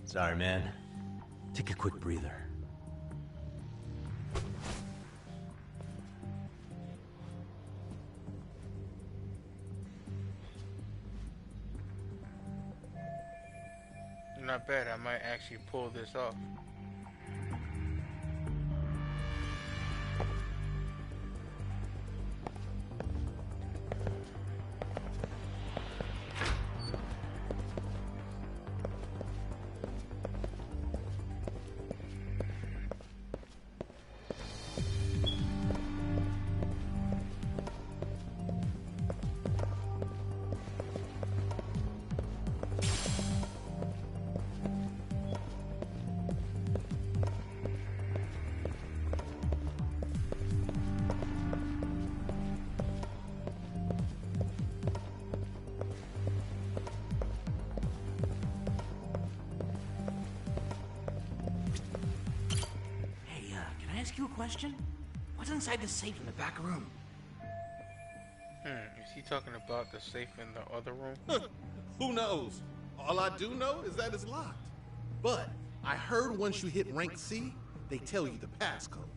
Sorry, man. Take a quick breather. Not bad. I might actually pull this off. You a question? What's inside the safe in the back room? Is he talking about the safe in the other room? Who knows? All I do know is that it's locked. But I heard once you hit rank C, they tell you the passcode.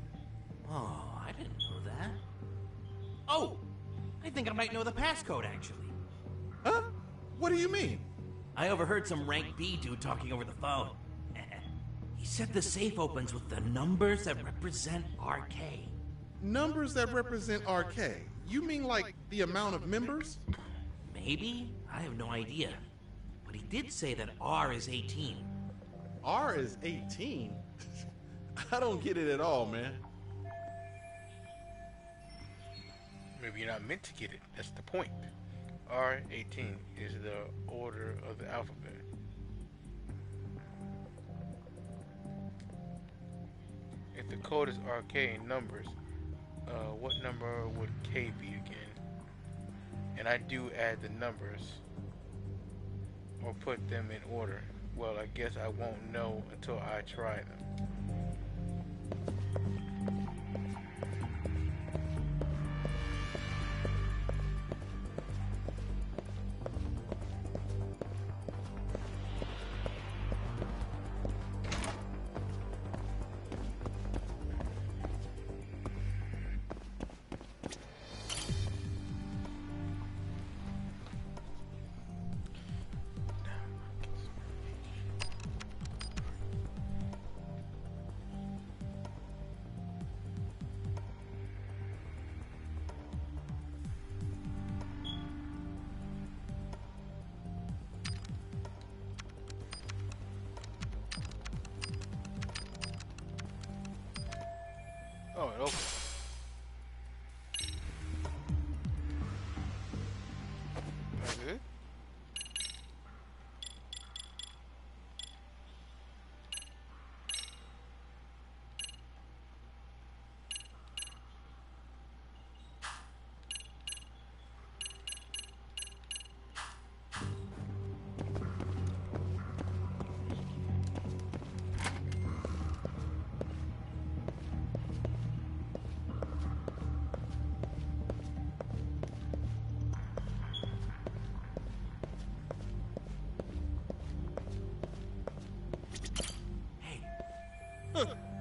Oh, I didn't know that. Oh, I think I might know the passcode, actually. Huh? What do you mean? I overheard some rank B dude talking over the phone. He said the safe opens with the numbers that represent RK. Numbers that represent RK? You mean like the amount of members? Maybe? I have no idea. But he did say that R is 18. R is 18? I don't get it at all, man. Maybe you're not meant to get it. That's the point. R18 is the order of the alphabet. If the code is RK in numbers, what number would K be again? And I do add the numbers or put them in order. Well, I guess I won't know until I try them. Oh, it opened. That's it?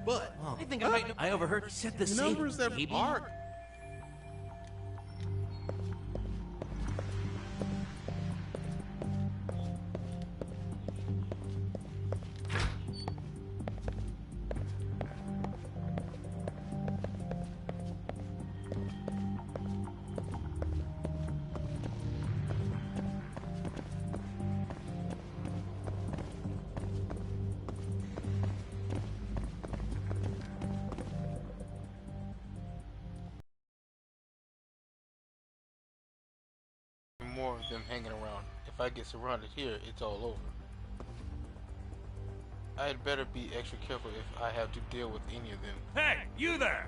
But I think I might know. I overheard he said the numbers safe that maybe? are. more of them hanging around. If I get surrounded here, it's all over. I had better be extra careful if I have to deal with any of them. Hey, you there!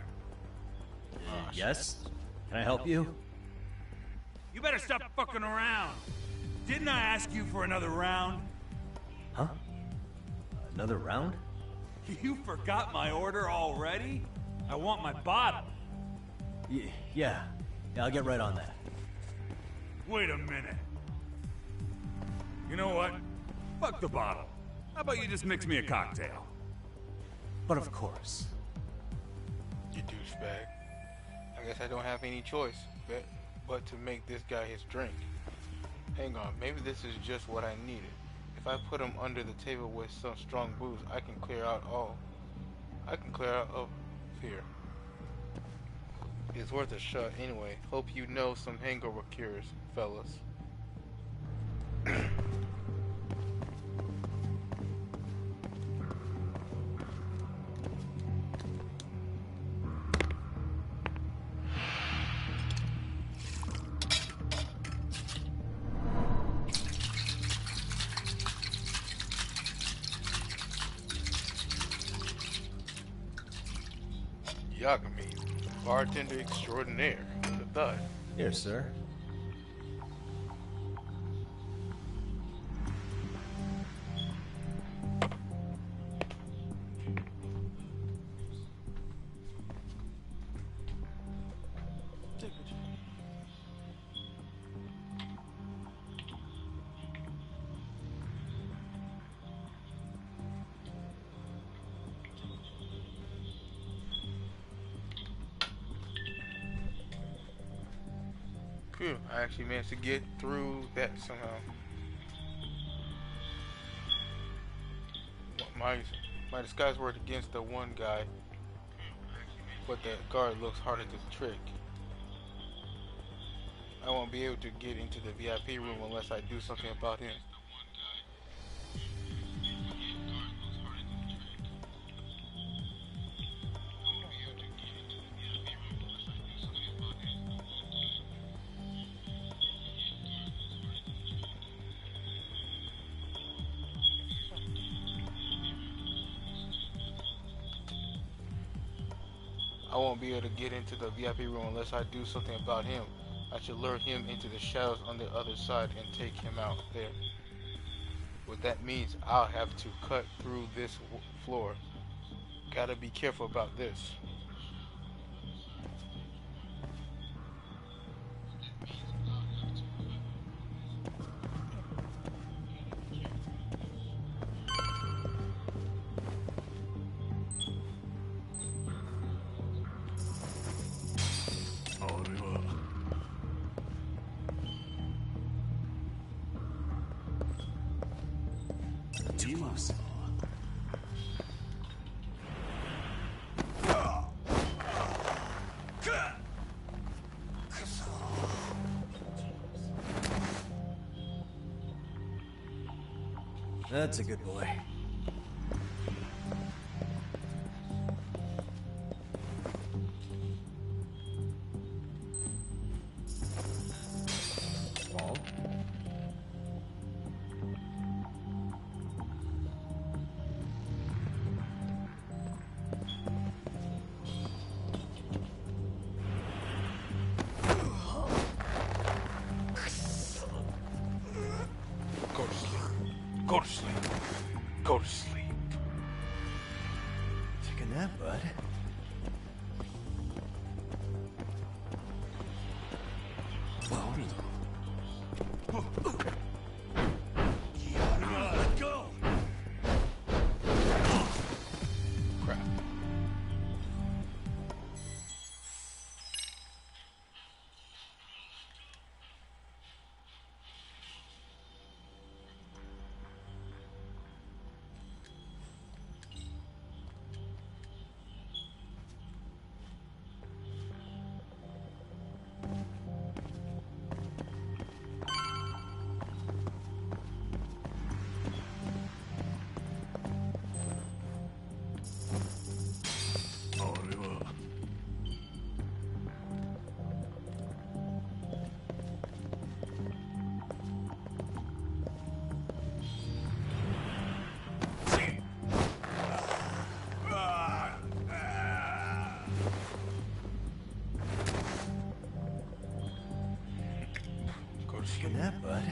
Yes? Can I help you? You better stop fucking around. Didn't I ask you for another round? Huh? Another round? You forgot my order already? I want my bottle. Yeah, I'll get right on that. Wait a minute. You know what? Fuck the bottle. How about you just mix me a cocktail? But of course. You douchebag. I guess I don't have any choice but to make this guy his drink. Hang on, maybe this is just what I needed. If I put him under the table with some strong booze, I can clear out of here. It's worth a shot anyway. Hope you know some hangover cures, fellas. Yagami, bartender extraordinaire. Who'd have thought? Here, sir. Cool. I actually managed to get through that somehow. My disguise worked against the one guy, but the guard looks harder to trick. I won't be able to get into the VIP room unless I do something about him. I won't be able to get into the VIP room unless I do something about him. I should lure him into the shadows on the other side and take him out there. What that means, I'll have to cut through this floor. Gotta be careful about this. That's a good boy. Wall? Go to sleep. Go to sleep. Go to sleep. Take a nap, bud. Let go! Crap. Yeah, bud.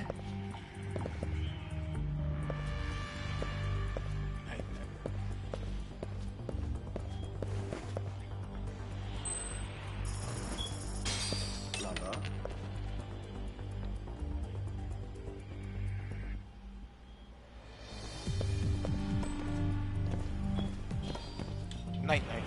Night night.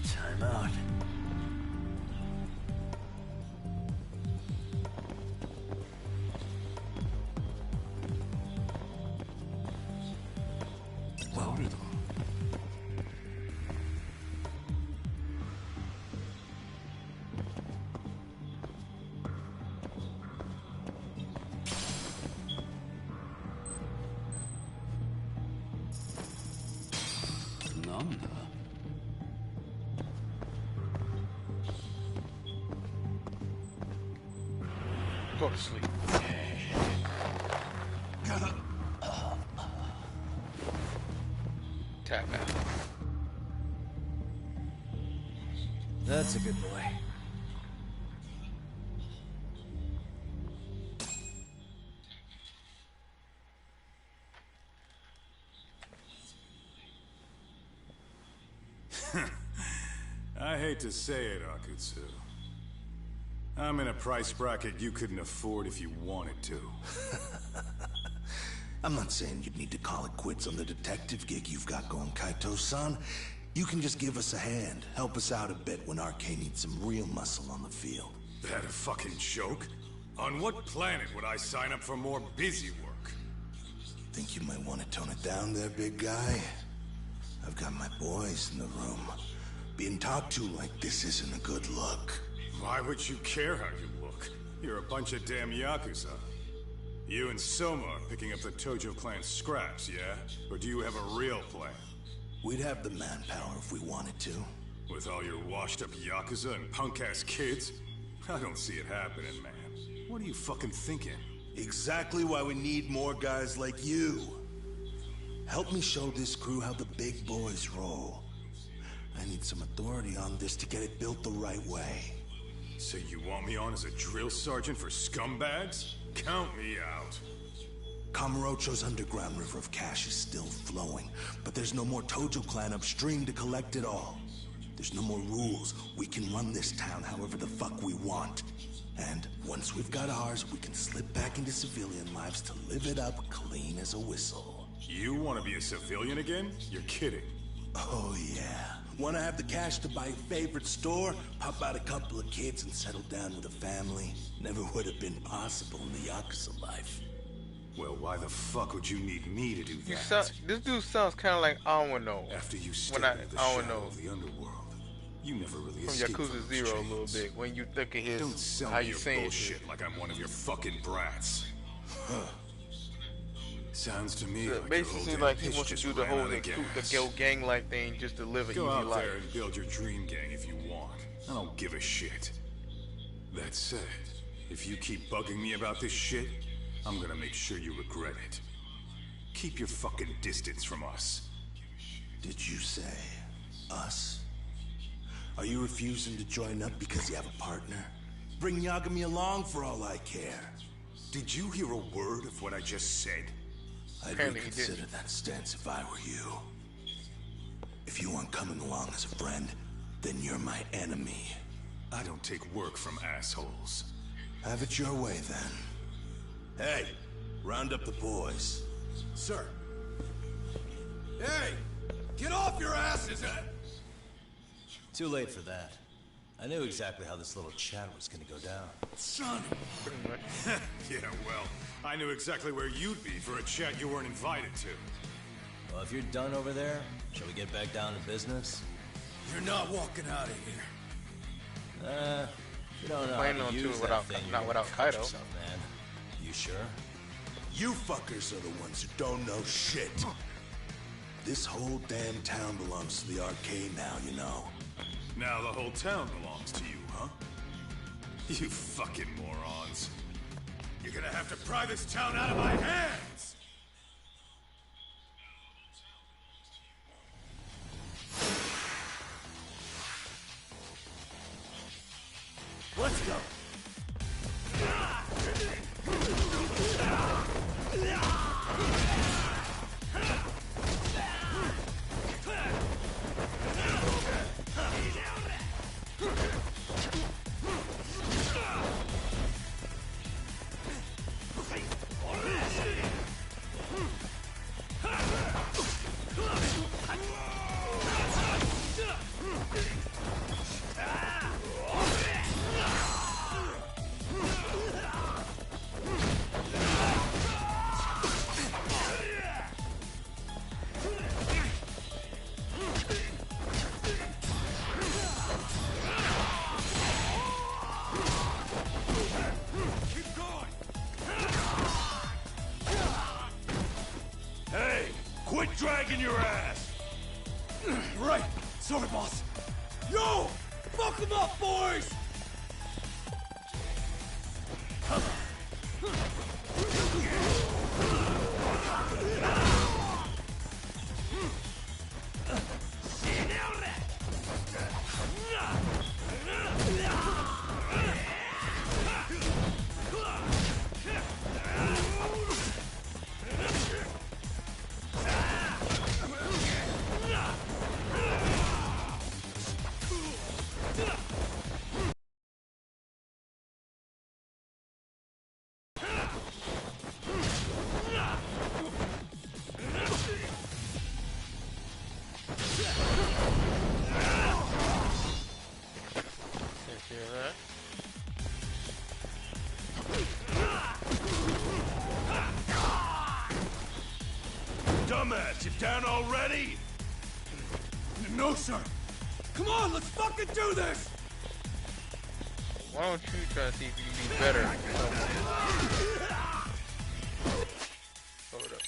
Time out. Go to sleep. Tap out. That's a good boy. I hate to say it, Akutsu. I'm in a price bracket you couldn't afford if you wanted to. I'm not saying you'd need to call it quits on the detective gig you've got going, Kaito-san. You can just give us a hand, help us out a bit when Arcane needs some real muscle on the field. That a fucking joke? On what planet would I sign up for more busy work? Think you might want to tone it down there, big guy? I've got my boys in the room. Being talked to like this isn't a good look. Why would you care how you look? You're a bunch of damn Yakuza. You and Soma are picking up the Tojo clan's scraps, yeah? Or do you have a real plan? We'd have the manpower if we wanted to. With all your washed-up Yakuza and punk-ass kids? I don't see it happening, man. What are you fucking thinking? Exactly why we need more guys like you. Help me show this crew how the big boys roll. I need some authority on this to get it built the right way. So you want me on as a drill sergeant for scumbags? Count me out. Kamurocho's underground river of cash is still flowing, but there's no more Tojo clan upstream to collect it all. There's no more rules. We can run this town however the fuck we want. And once we've got ours, we can slip back into civilian lives to live it up clean as a whistle. You want to be a civilian again? You're kidding. Oh yeah. Want to have the cash to buy a favorite store, pop out a couple of kids and settle down with a family? Never would have been possible in the Yakuza life. Well, why the fuck would you need me to do that? This dude sounds kind of like Awano. After you stepped into the shadow of the underworld, you never really from escaped Yakuza from Zero chains. a little bit. When you think of his, Don't sell how me you your saying bullshit shit. like I'm one of your fucking brats. Sounds to me like Basically, your whole like damn he wants to pitch do just the ran whole out of gas. gang-like thing just to live an Go easy out life. there and build your dream gang if you want. I don't give a shit. That said, if you keep bugging me about this shit, I'm gonna make sure you regret it. Keep your fucking distance from us. Did you say us? Are you refusing to join up because you have a partner? Bring Yagami along for all I care. Did you hear a word of what I just said? I'd Apparently he reconsider didn't. that stance if I were you. If you aren't coming along as a friend, then you're my enemy. I don't take work from assholes. Have it your way, then. Hey, round up the boys. Sir. Hey! Get off your asses! Too late for that. I knew exactly how this little chat was gonna go down. Son! Yeah, well, I knew exactly where you'd be for a chat you weren't invited to. Well, if you're done over there, shall we get back down to business? You're not walking out of here. You don't know Planning how on to to use without- that thing. not You're without gonna cut Kaido. yourself, man. You sure? You fuckers are the ones who don't know shit. This whole damn town belongs to the arcade now, you know. Now the whole town belongs to you, huh? You fucking morons. You're gonna have to pry this town out of my hands! Let's go. Quit dragging your ass! Right! Sorry, boss. Yo! Fuck them up, boys! Dumbass, you down already? No, sir. Come on, let's fucking do this! Why don't you try to see if you can be better? Hold up.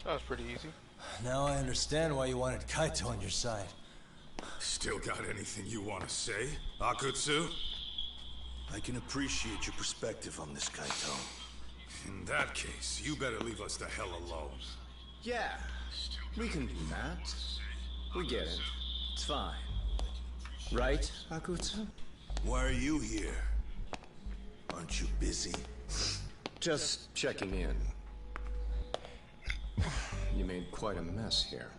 That was pretty easy. Now I understand why you wanted Kaito on your side. Still got anything you want to say, Akutsu? I can appreciate your perspective on this, Kaito. In that case, you better leave us the hell alone. Yeah, we can do that. We get it. It's fine. Right, Akutsu? Why are you here? Aren't you busy? Just checking in. You made quite a mess here.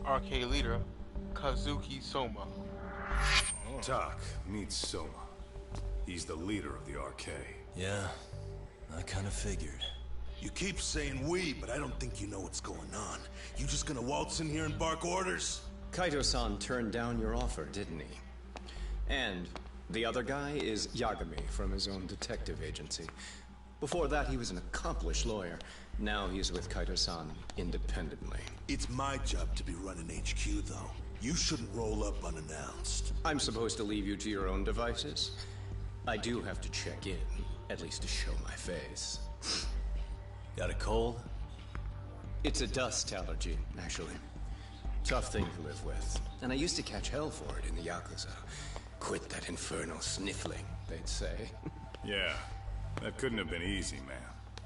Arcade leader, Kazuki Soma. Tak meets Soma. He's the leader of the arcade. Yeah, I kind of figured. You keep saying we, but I don't think you know what's going on. You just gonna waltz in here and bark orders? Kaito-san turned down your offer, didn't he? And the other guy is Yagami from his own detective agency. Before that, he was an accomplished lawyer. Now he's with Kaito-san independently. It's my job to be running HQ, though. You shouldn't roll up unannounced. I'm supposed to leave you to your own devices? I do have to check in, at least to show my face. Got a cold? It's a dust allergy, actually. Tough thing to live with. And I used to catch hell for it in the Yakuza. Quit that infernal sniffling, they'd say. Yeah, that couldn't have been easy, man.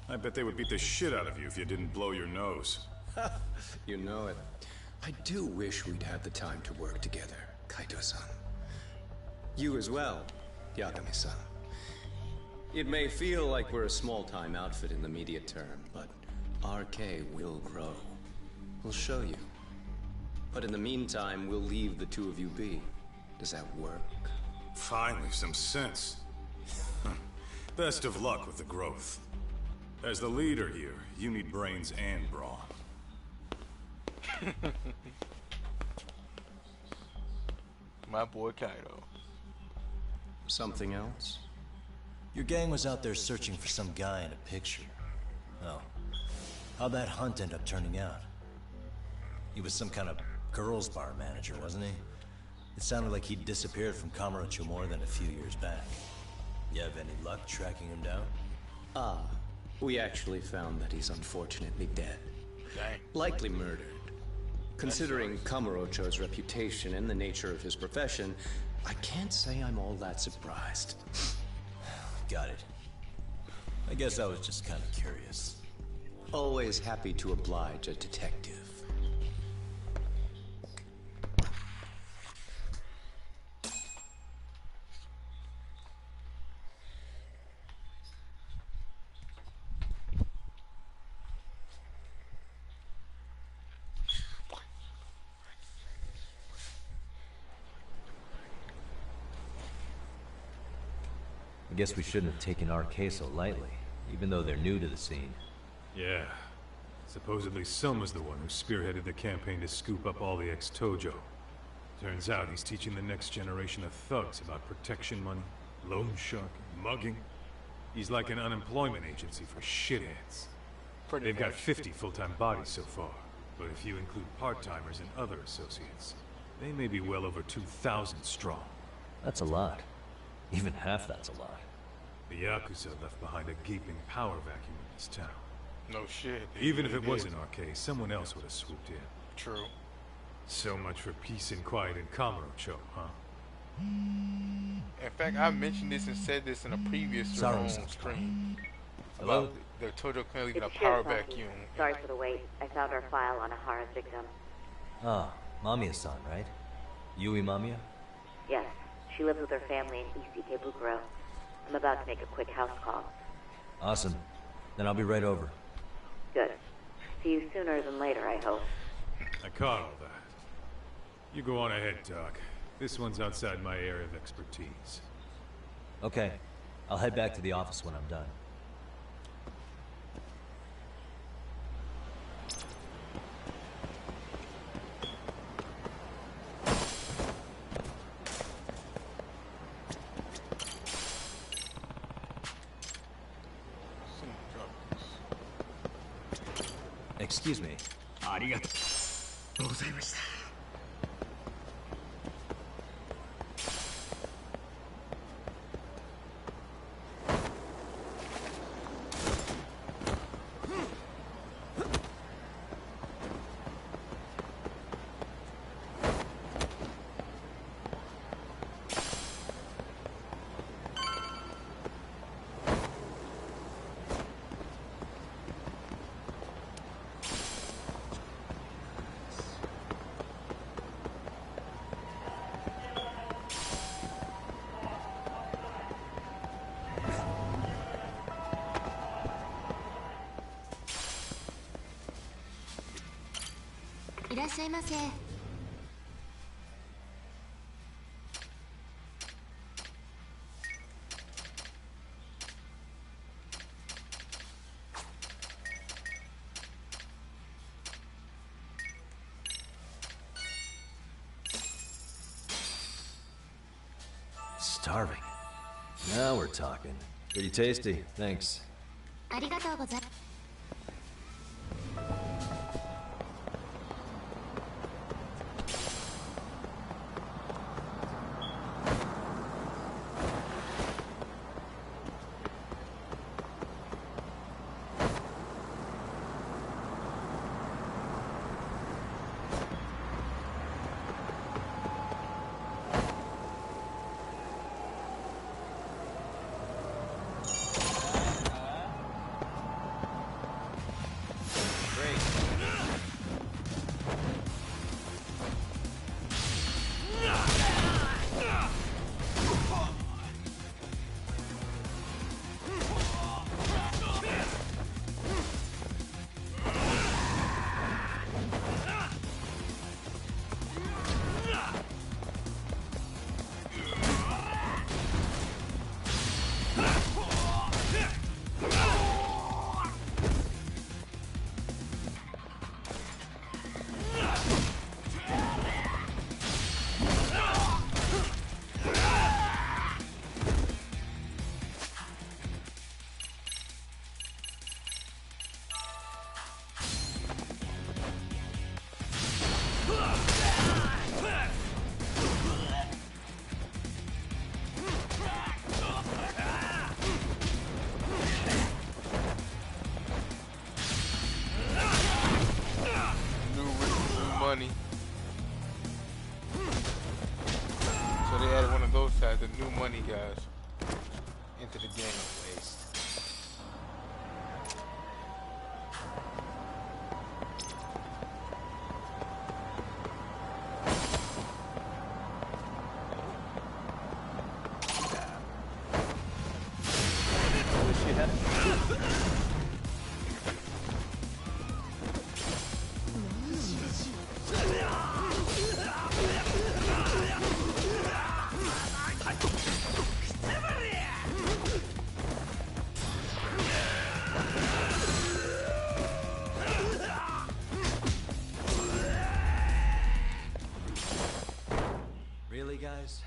I bet they would beat the shit out of you if you didn't blow your nose. You know it. I do wish we'd had the time to work together, Kaito-san. You as well, Yagami-san. It may feel like we're a small-time outfit in the immediate term, but RK will grow. We'll show you. But in the meantime, we'll leave the two of you be. Does that work? Finally, some sense. Best of luck with the growth. As the leader here, you need brains and brawn. My boy Kaido. Something else? Your gang was out there searching for some guy in a picture. Oh. How'd that hunt end up turning out? He was some kind of girls' bar manager, wasn't he? It sounded like he'd disappeared from Kamurocho more than a few years back. You have any luck tracking him down? Ah, we actually found that he's unfortunately dead. Dang. Likely murdered. Considering Kamurocho's reputation and the nature of his profession, I can't say I'm all that surprised. Got it. I guess I was just kind of curious. Always happy to oblige a detective. I guess we shouldn't have taken RK so lightly, even though they're new to the scene. Yeah. Supposedly Selma's the one who spearheaded the campaign to scoop up all the ex-Tojo. Turns out he's teaching the next generation of thugs about protection money, loan sharking, mugging. He's like an unemployment agency for shitheads. They've got 50 full-time bodies so far, but if you include part-timers and other associates, they may be well over 2,000 strong. That's a lot. Even half that's a lot. The Yakuza left behind a gaping power vacuum in this town. No shit. Even if it wasn't RK, someone else would have swooped in. True. So much for peace and quiet in Kamurocho, huh? In fact, I mentioned this and said this in a previous stream. Hello? About the Tojo clan leaving a power vacuum. Sorry for the wait. I found our file on Ahara's victim. Ah, Mamiya-san, right? Yui Mamiya? Yes. She lives with her family in Ikebukuro. I'm about to make a quick house call. Awesome. Then I'll be right over. Good. See you sooner than later, I hope. I caught all that. You go on ahead, Doc. This one's outside my area of expertise. Okay. I'll head back to the office when I'm done. Excuse me. ありがとうございました。いらっしゃいませ。Starving. Now we're talking. Pretty tasty, thanks. ありがとうございます。one of those guys, the new money guys, into the game. Waste. Wish you had. Really, guys?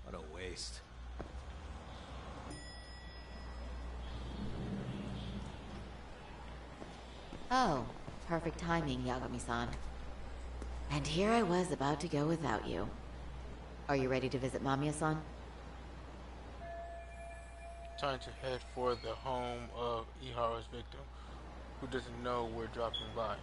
What a waste. Oh, perfect timing, Yagami-san. And here I was about to go without you. Are you ready to visit Mamiya-san? Time to head for the home of Iharu's victim, who doesn't know we're dropping by.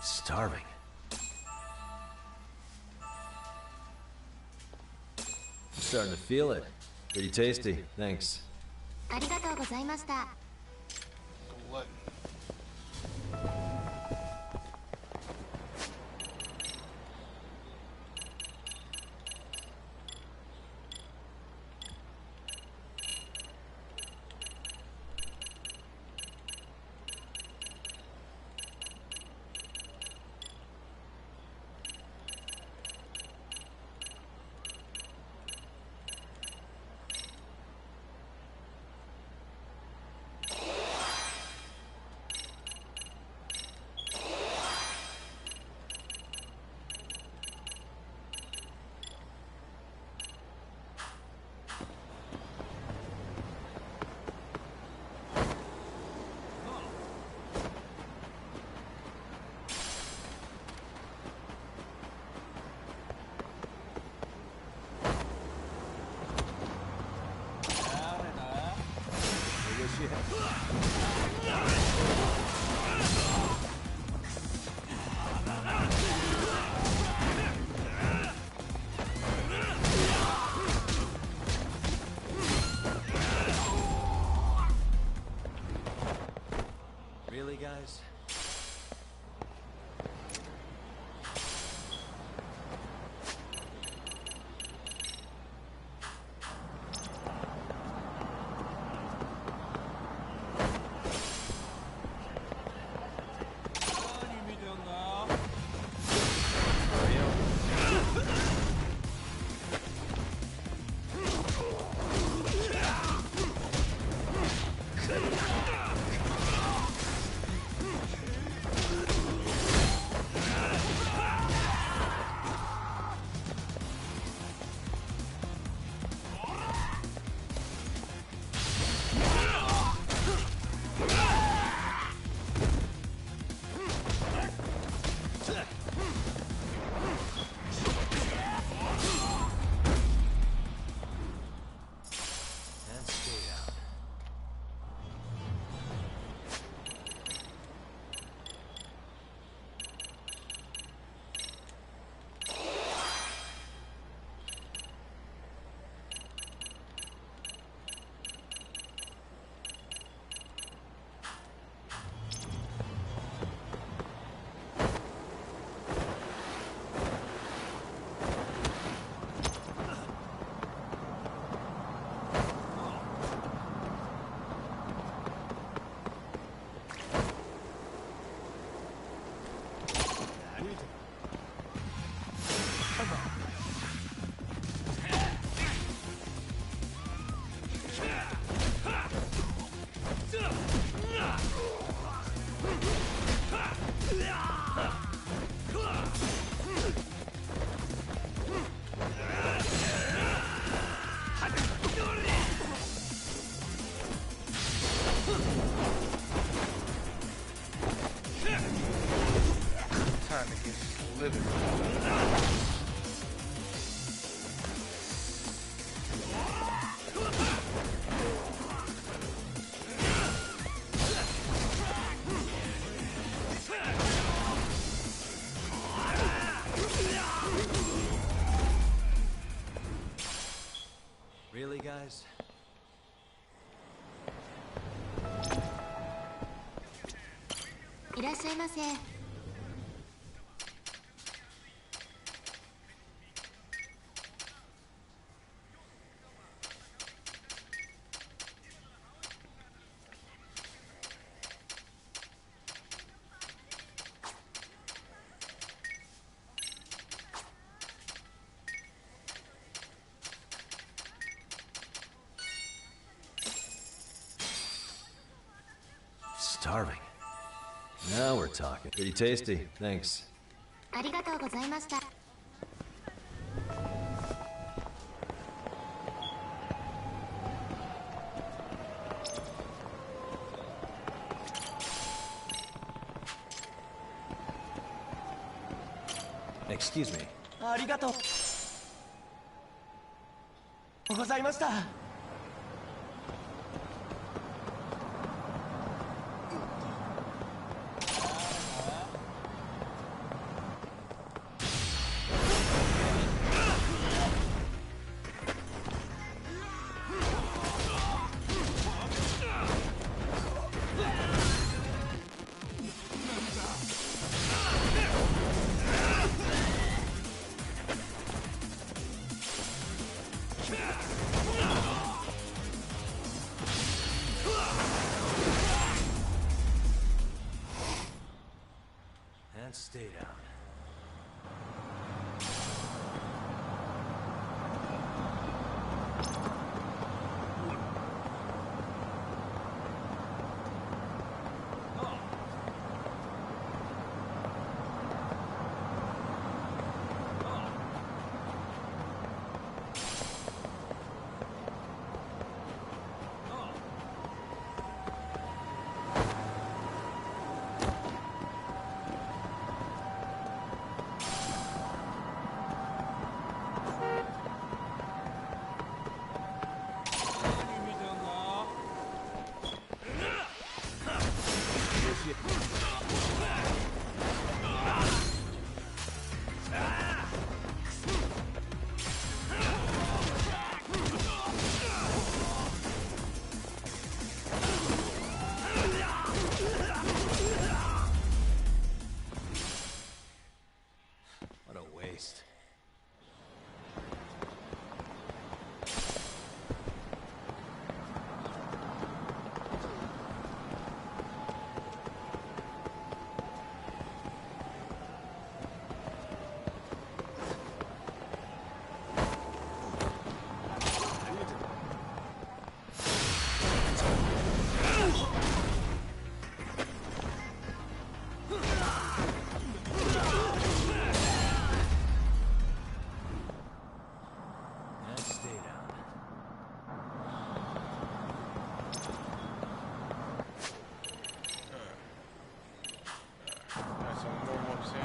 Starving. I'm starting to feel it. Pretty tasty, thanks. ありがとうございました。 What? Really, guys? Really, guys? Starving. Now we're talking. Pretty tasty. Thanks. ありがとうございました。Excuse me. ありがとうございました。And stay down. What a waste. And stay down. Got some more ups in.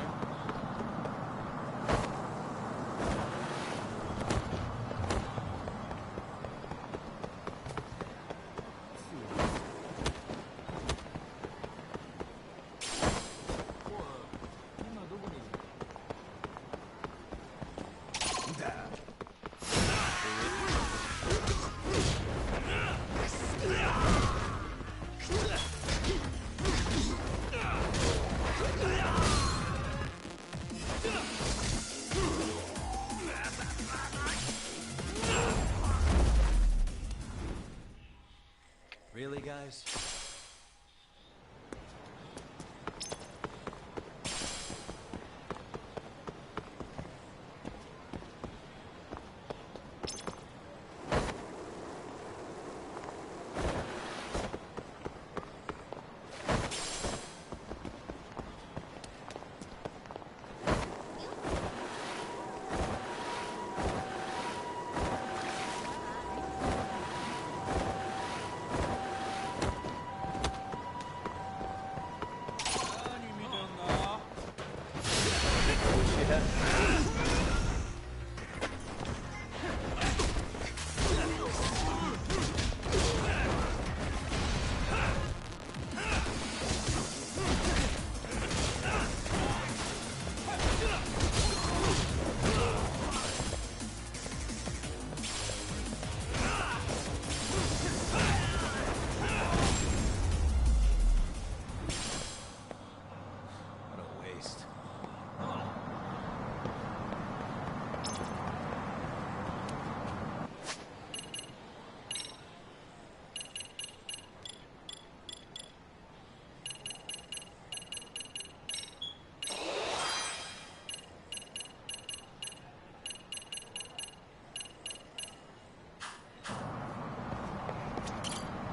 Really, guys?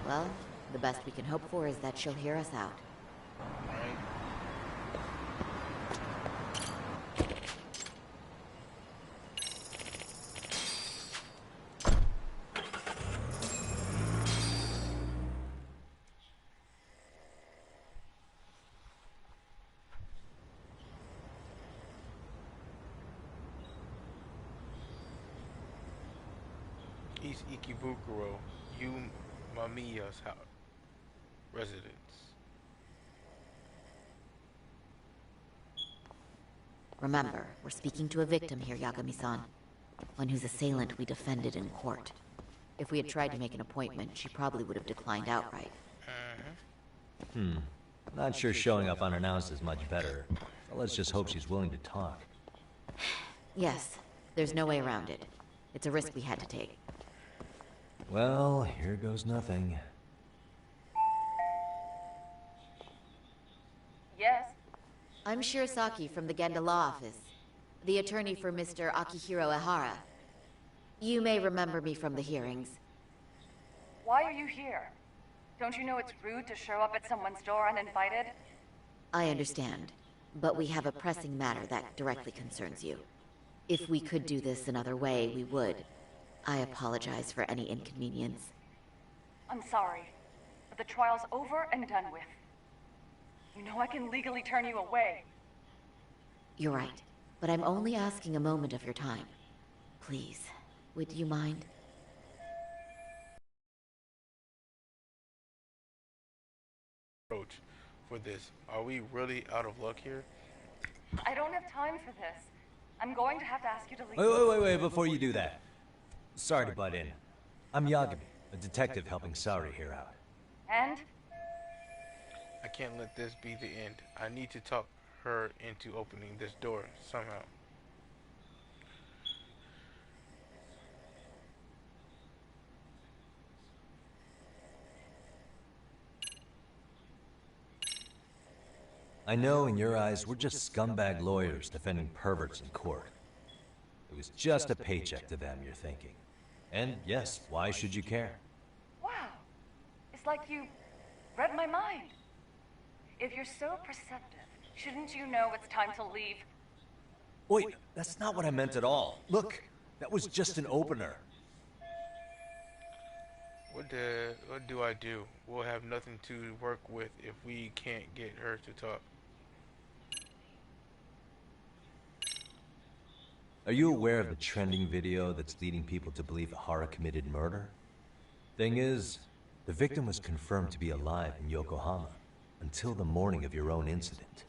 Well, the best we can hope for is that she'll hear us out. Right? East Ikebukuro, Yu Mamiya's house. Residence. Remember, we're speaking to a victim here, Yagami-san. One whose assailant we defended in court. If we had tried to make an appointment, she probably would have declined outright. Not sure showing up unannounced is much better. So let's just hope she's willing to talk. Yes, there's no way around it. It's a risk we had to take. Well, here goes nothing. Yes? I'm Shirisaki from the Genda Law Office, the attorney for Mr. Akihiro Ehara. You may remember me from the hearings. Why are you here? Don't you know it's rude to show up at someone's door uninvited? I understand, but we have a pressing matter that directly concerns you. If we could do this another way, we would. I apologize for any inconvenience. I'm sorry, but the trial's over and done with. You know I can legally turn you away. You're right, but I'm only asking a moment of your time. Please, would you mind? Approach for this. Are we really out of luck here? I don't have time for this. I'm going to have to ask you to leave. Wait, before you do that. Sorry to butt in. I'm Yagami, a detective helping Saori here out. And? I can't let this be the end. I need to talk her into opening this door somehow. I know in your eyes we're just scumbag lawyers defending perverts in court. It was just a paycheck to them, you're thinking. And yes, why should you care? Wow. It's like you read my mind. If you're so perceptive, shouldn't you know it's time to leave? Wait, that's not what I meant at all. Look, that was just an opener. What do I do? We'll have nothing to work with if we can't get her to talk. Are you aware of the trending video that's leading people to believe Ehara committed murder? Thing is, the victim was confirmed to be alive in Yokohama until the morning of your own incident.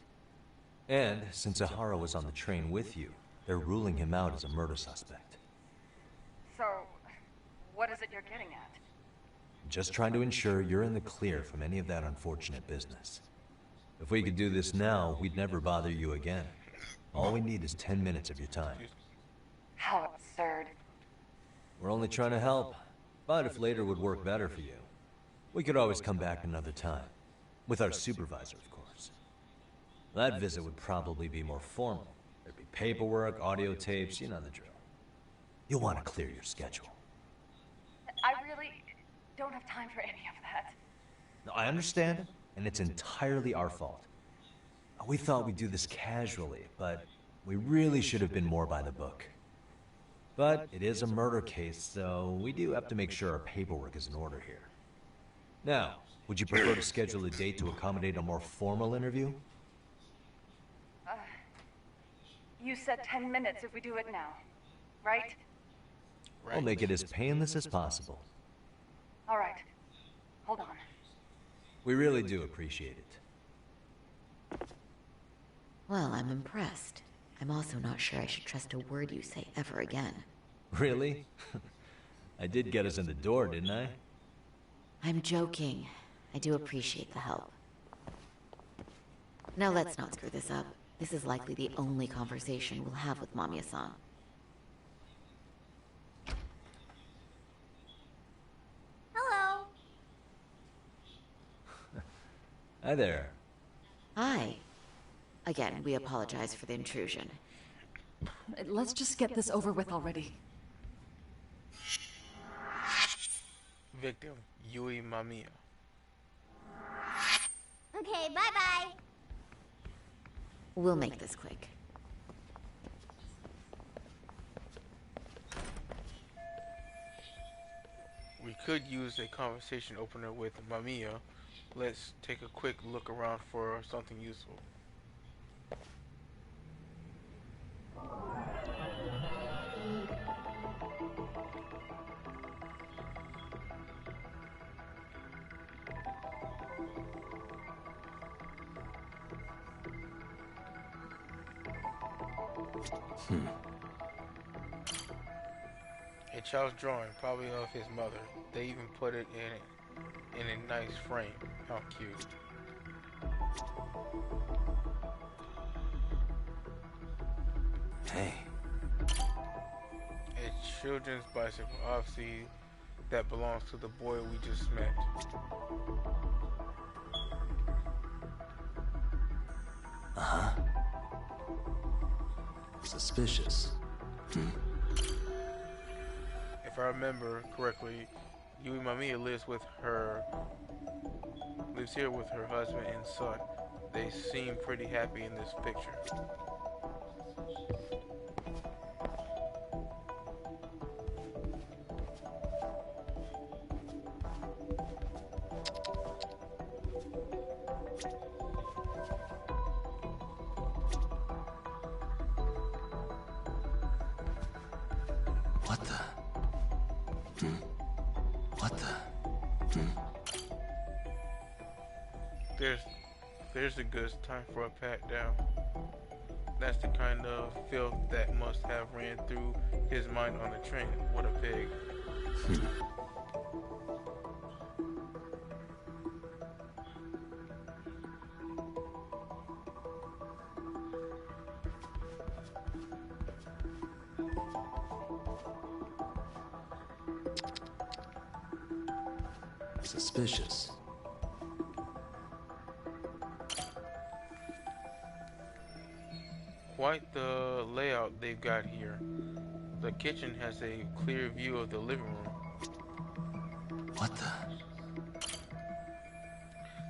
And since Ehara was on the train with you, they're ruling him out as a murder suspect. So, what is it you're getting at? Just trying to ensure you're in the clear from any of that unfortunate business. If we could do this now, we'd never bother you again. All we need is 10 minutes of your time. How absurd. We're only trying to help, but if later would work better for you, we could always come back another time. With our supervisor, of course. That visit would probably be more formal. There'd be paperwork, audio tapes, you know the drill. You'll want to clear your schedule. I really don't have time for any of that. No, I understand, and it's entirely our fault. We thought we'd do this casually, but we really should have been more by the book. But it is a murder case, so we do have to make sure our paperwork is in order here. Now, would you prefer to schedule a date to accommodate a more formal interview? You said 10 minutes if we do it now, right? We'll make it as painless as possible. All right. Hold on. We really do appreciate it. Well, I'm impressed. I'm also not sure I should trust a word you say ever again. Really? I did get us in the door, didn't I? I'm joking. I do appreciate the help. Now let's not screw this up. This is likely the only conversation we'll have with Mamiya-san. Hello. Hi there. Hi. Again, we apologize for the intrusion. Let's just get this over with already. Victim, Yui Mamiya. Okay, bye-bye. We'll make this quick. We could use a conversation opener with Mamiya. Let's take a quick look around for something useful. A child's drawing, probably of his mother. They even put it in a nice frame. How cute. Hey. A children's bicycle, obviously that belongs to the boy we just met. Uh-huh. Suspicious. If I remember correctly, Yui Mamiya lives here with her husband and son. They seem pretty happy in this picture. What the? What the? There's a good time for a pat down. That's the kind of filth that must have ran through his mind on the train. What a pig. Suspicious. Quite the layout they've got here. The kitchen has a clear view of the living room. What the?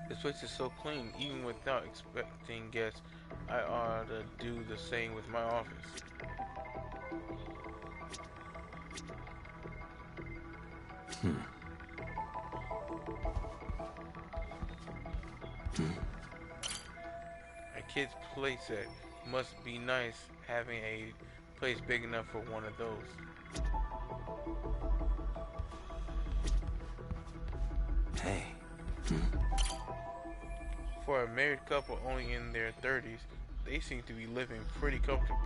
This place is so clean, even without expecting guests. I ought to do the same with my office. A kid's playset must be nice having a place big enough for one of those. Hey. For a married couple only in their 30s, they seem to be living pretty comfortably.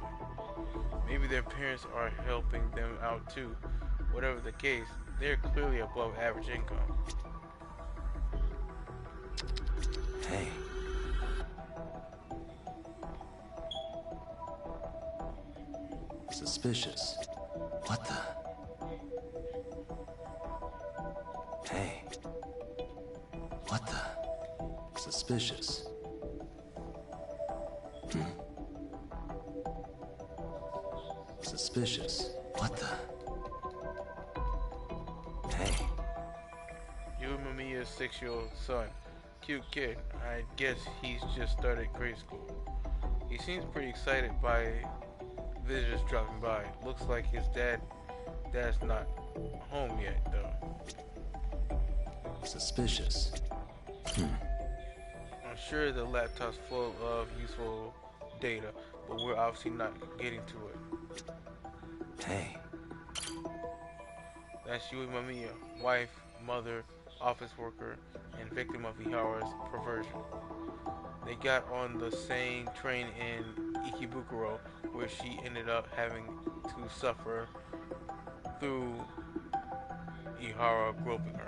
Maybe their parents are helping them out too. Whatever the case, they're clearly above average income. Hey. Suspicious. What the? Hey. What the? Suspicious. Suspicious. What the? Hey. Yui Mamiya's 6-year-old son. Cute kid. I guess he's just started grade school. He seems pretty excited by visitors dropping by. Looks like his dad's not home yet, though. Suspicious. I'm sure the laptop's full of useful data, but we're obviously not getting to it. Hey. That's Yui Mamiya, wife, mother, office worker, and victim of Ihara's perversion. They got on the same train in Ikebukuro, where she ended up having to suffer through Ihara groping her.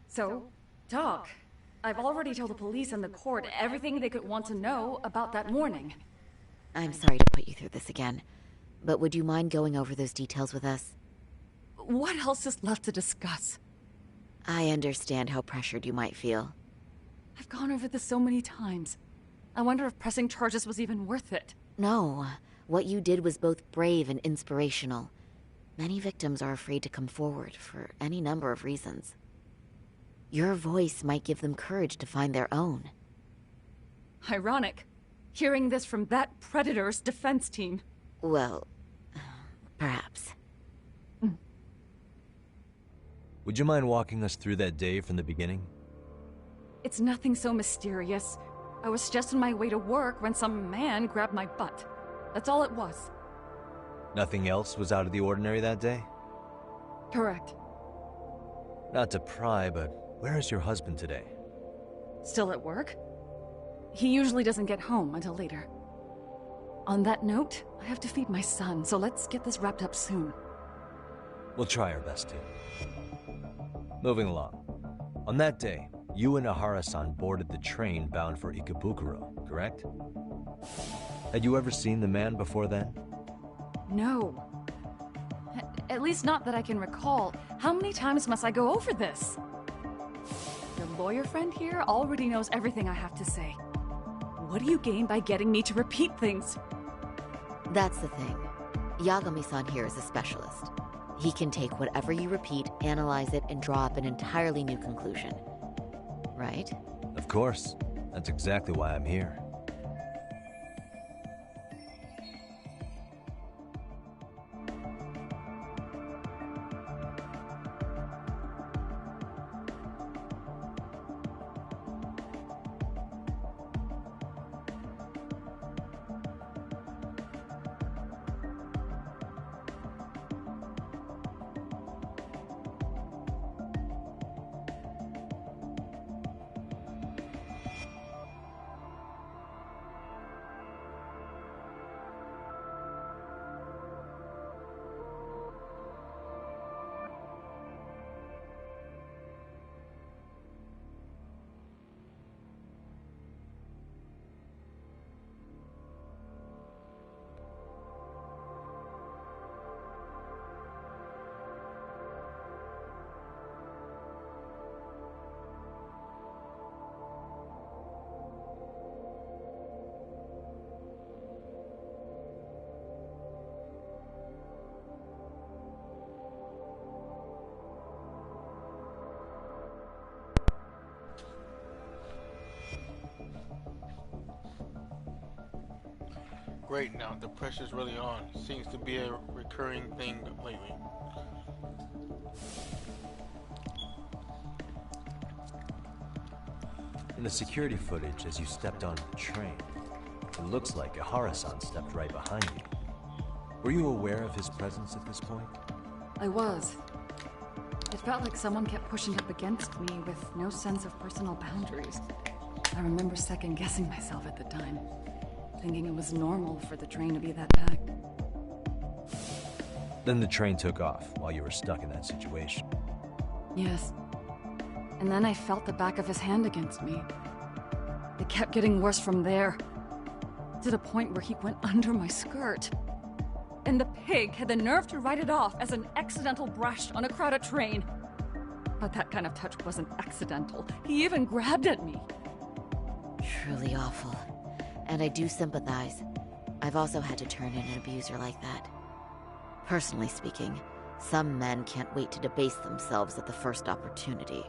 So, talk. I've already told the police and the court everything they could want to know about that morning. I'm sorry to put you through this again, but would you mind going over those details with us? What else is left to discuss? I understand how pressured you might feel. I've gone over this so many times. I wonder if pressing charges was even worth it. No, what you did was both brave and inspirational. Many victims are afraid to come forward for any number of reasons. Your voice might give them courage to find their own. Ironic. Hearing this from that Predator's defense team. Well, perhaps. Would you mind walking us through that day from the beginning? It's nothing so mysterious. I was just on my way to work when some man grabbed my butt. That's all it was. Nothing else was out of the ordinary that day? Correct. Not to pry, but where is your husband today? Still at work? He usually doesn't get home until later. On that note, I have to feed my son, so let's get this wrapped up soon. We'll try our best to. Moving along. On that day, you and Ahara-san boarded the train bound for Ikebukuro, correct? Had you ever seen the man before then? No. At least not that I can recall. How many times must I go over this? Your lawyer friend here already knows everything I have to say. What do you gain by getting me to repeat things? That's the thing. Yagami-san here is a specialist. He can take whatever you repeat, analyze it, and draw up an entirely new conclusion. Right? Of course. That's exactly why I'm here. Great, now the pressure's really on. Seems to be a recurring thing lately. In the security footage, as you stepped onto the train, it looks like Ahara-san stepped right behind you. Were you aware of his presence at this point? I was. It felt like someone kept pushing up against me with no sense of personal boundaries. I remember second-guessing myself at the time, thinking it was normal for the train to be that packed. Then the train took off while you were stuck in that situation. Yes. And then I felt the back of his hand against me. It kept getting worse from there, to the point where he went under my skirt. And the pig had the nerve to write it off as an accidental brush on a crowded train. But that kind of touch wasn't accidental. He even grabbed at me. Truly awful. And I do sympathize. I've also had to turn in an abuser like that. Personally speaking, some men can't wait to debase themselves at the first opportunity.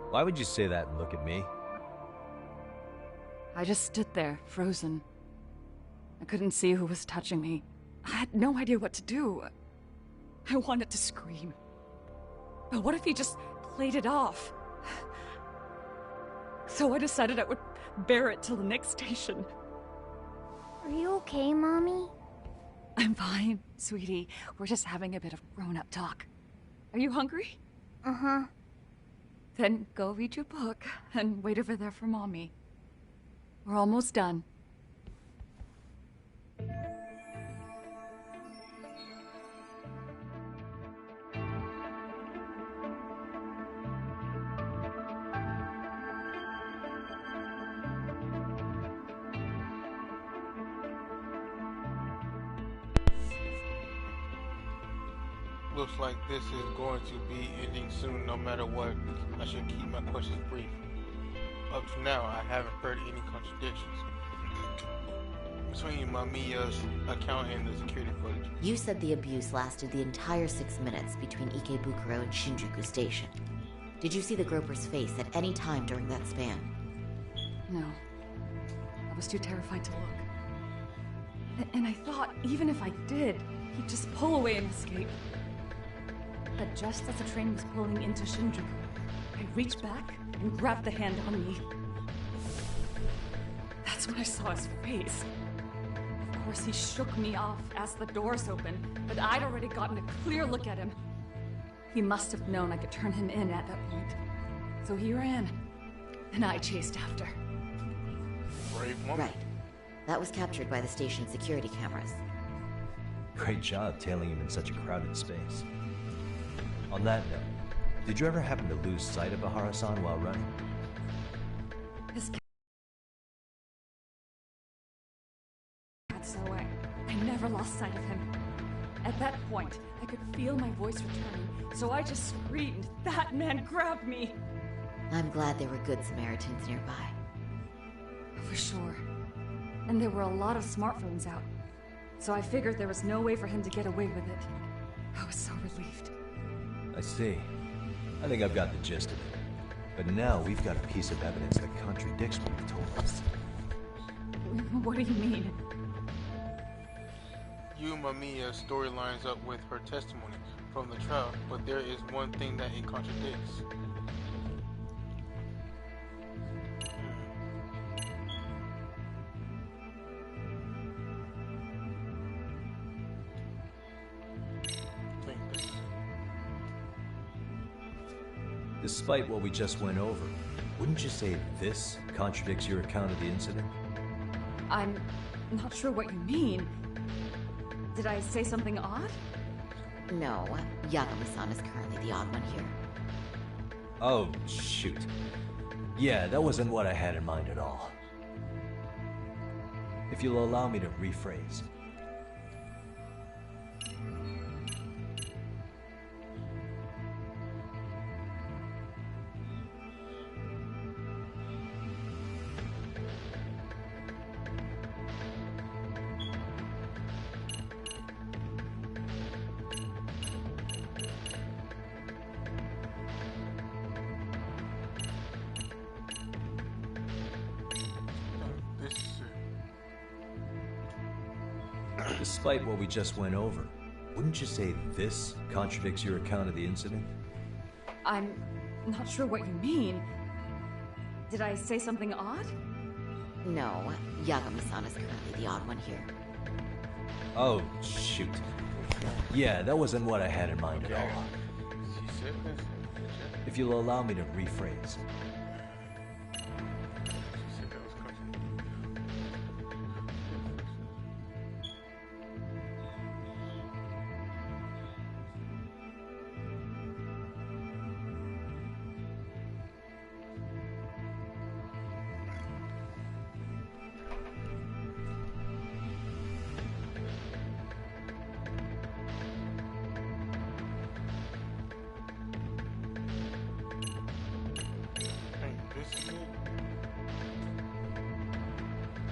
Why would you say that and look at me? I just stood there, frozen. I couldn't see who was touching me. I had no idea what to do. I wanted to scream. But what if he just played it off? So I decided I would bear it till the next station. Are you okay, Mommy? I'm fine, sweetie. We're just having a bit of grown-up talk. Are you hungry? Uh-huh. Then go read your book and wait over there for Mommy. We're almost done. Looks like this is going to be ending soon no matter what. I should keep my questions brief. Up to now, I haven't heard any contradictions between Mamiya's account and the security footage. You said the abuse lasted the entire 6 minutes between Ikebukuro and Shinjuku Station. Did you see the groper's face at any time during that span? No. I was too terrified to look. And I thought, even if I did, he'd just pull away and escape. But just as the train was pulling into Shinjuku, I reached back and grabbed the hand on me. That's when I saw his face. Of course, he shook me off as the doors opened, but I'd already gotten a clear look at him. He must have known I could turn him in at that point. So he ran, and I chased after. Brave woman. Right. That was captured by the station's security cameras. Great job tailing him in such a crowded space. On that note, did you ever happen to lose sight of Ahara-san while running? His cat, so I never lost sight of him. At that point, I could feel my voice returning, so I just screamed, "That man grabbed me!" I'm glad there were good Samaritans nearby. For sure. And there were a lot of smartphones out. So I figured there was no way for him to get away with it. I was so relieved. I see. I think I've got the gist of it. But now we've got a piece of evidence that contradicts what you told us. What do you mean? You, Mamiya's story lines up with her testimony from the trial, but there is one thing that it contradicts. Despite what we just went over, wouldn't you say this contradicts your account of the incident? I'm not sure what you mean. Did I say something odd? No, Yagami-san is currently the odd one here. Oh, shoot. Yeah, that wasn't what I had in mind at all. If you'll allow me to rephrase. Despite what we just went over, wouldn't you say this contradicts your account of the incident? I'm not sure what you mean. Did I say something odd? No, Yagami-san is currently the odd one here. Oh, shoot. Yeah, that wasn't what I had in mind at all. If you'll allow me to rephrase.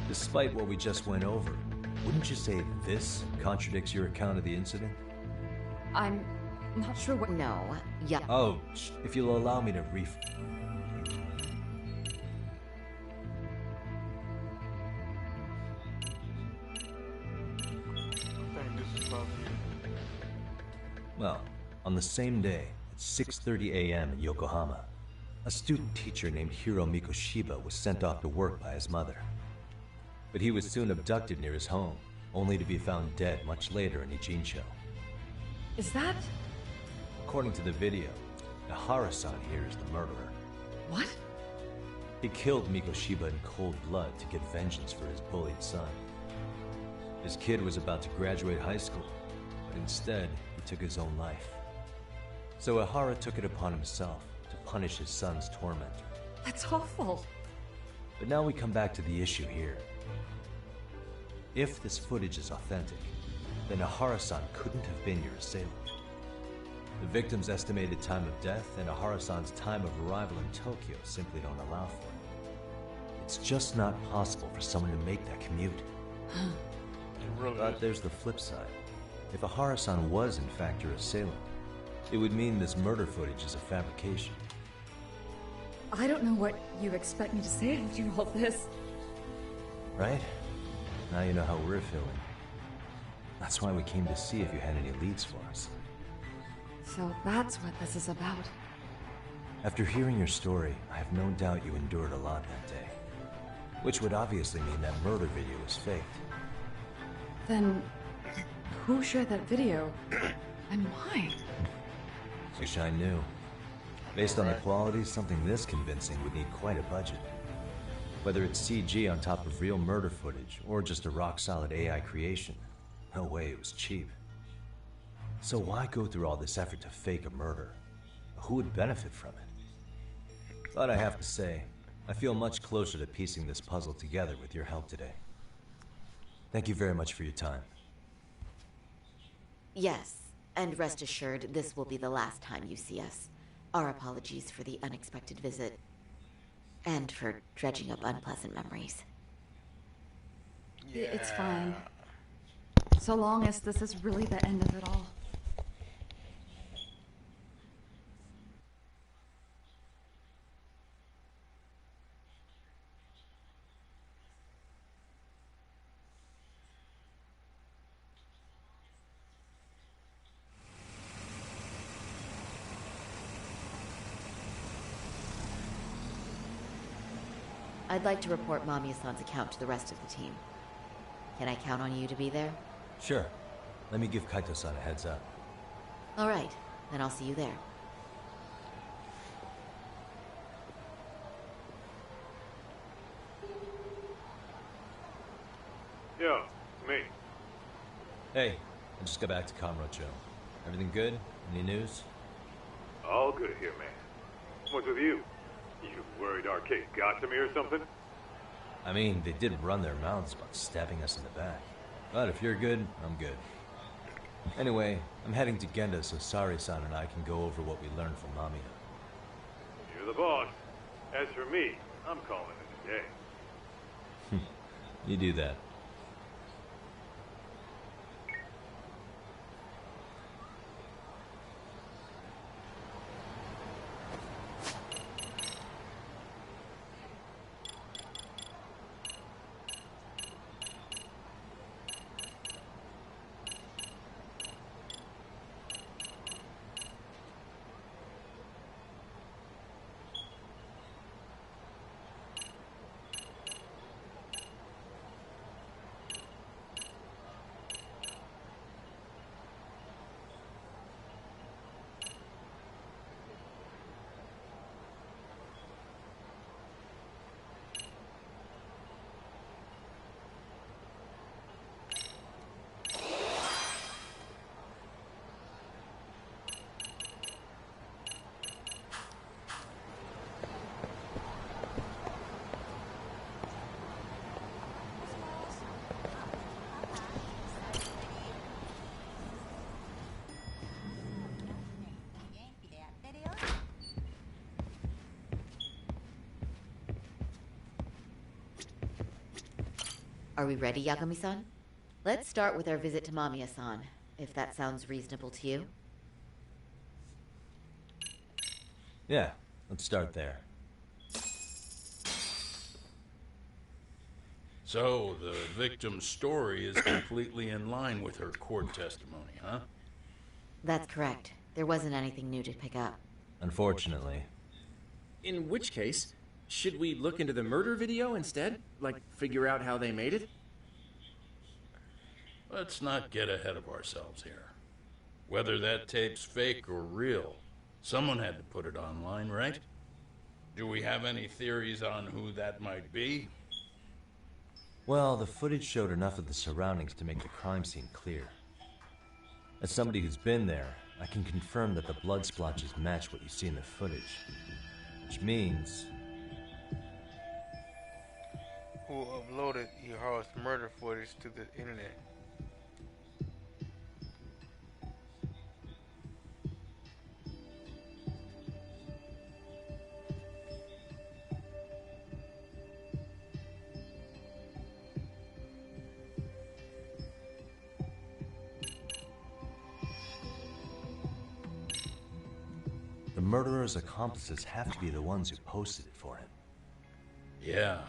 Despite what we just went over, wouldn't you say this contradicts your account of the incident? I'm not sure what... No, yeah. Oh, if you'll allow me to Well, on the same day, at 6:30 a.m. in Yokohama, a student teacher named Hiro Mikoshiba was sent off to work by his mother. But he was soon abducted near his home, only to be found dead much later in Ijincho. Is that... According to the video, Ahara-san here is the murderer. What? He killed Mikoshiba in cold blood to get vengeance for his bullied son. His kid was about to graduate high school, but instead, he took his own life. So Ahara took it upon himself to punish his son's tormentor. That's awful. But now we come back to the issue here. If this footage is authentic, then Ahara-san couldn't have been your assailant. The victim's estimated time of death and Ahara-san's time of arrival in Tokyo simply don't allow for it. It's just not possible for someone to make that commute. But there's the flip side. If Ahara-san was in fact your assailant, it would mean this murder footage is a fabrication. I don't know what you expect me to say after all this. Right? Now you know how we're feeling. That's why we came to see if you had any leads for us. So that's what this is about. After hearing your story, I have no doubt you endured a lot that day. Which would obviously mean that murder video was faked. Then, who shared that video? And why? Wish I knew. Based on the quality, something this convincing would need quite a budget. Whether it's CG on top of real murder footage, or just a rock-solid AI creation, no way it was cheap. So why go through all this effort to fake a murder? Who would benefit from it? But I have to say, I feel much closer to piecing this puzzle together with your help today. Thank you very much for your time. Yes, and rest assured, this will be the last time you see us. Our apologies for the unexpected visit, and for dredging up unpleasant memories. Yeah. It's fine. So long as this is really the end of it all. I'd like to report Mamiya-san's account to the rest of the team. Can I count on you to be there? Sure. Let me give Kaito-san a heads up. All right, then I'll see you there. Yeah, me. Hey, I just got back to Kamurocho. Everything good? Any news? All good here, man. What's with you? You worried our case got to me or something? I mean, they did run their mouths about stabbing us in the back. But if you're good, I'm good. Anyway, I'm heading to Genda so Sari-san and I can go over what we learned from Mamiya. You're the boss. As for me, I'm calling it a day. You do that. Are we ready, Yagami-san? Let's start with our visit to Mamiya-san, if that sounds reasonable to you. Yeah, let's start there. So, the victim's story is completely in line with her court testimony, huh? That's correct. There wasn't anything new to pick up. Unfortunately. In which case, should we look into the murder video instead? Like, figure out how they made it? Let's not get ahead of ourselves here. Whether that tape's fake or real, someone had to put it online, right? Do we have any theories on who that might be? Well, the footage showed enough of the surroundings to make the crime scene clear. As somebody who's been there, I can confirm that the blood splotches match what you see in the footage. Which means... who uploaded Ihara's murder footage to the internet. murderer's accomplices have to be the ones who posted it for him. Yeah,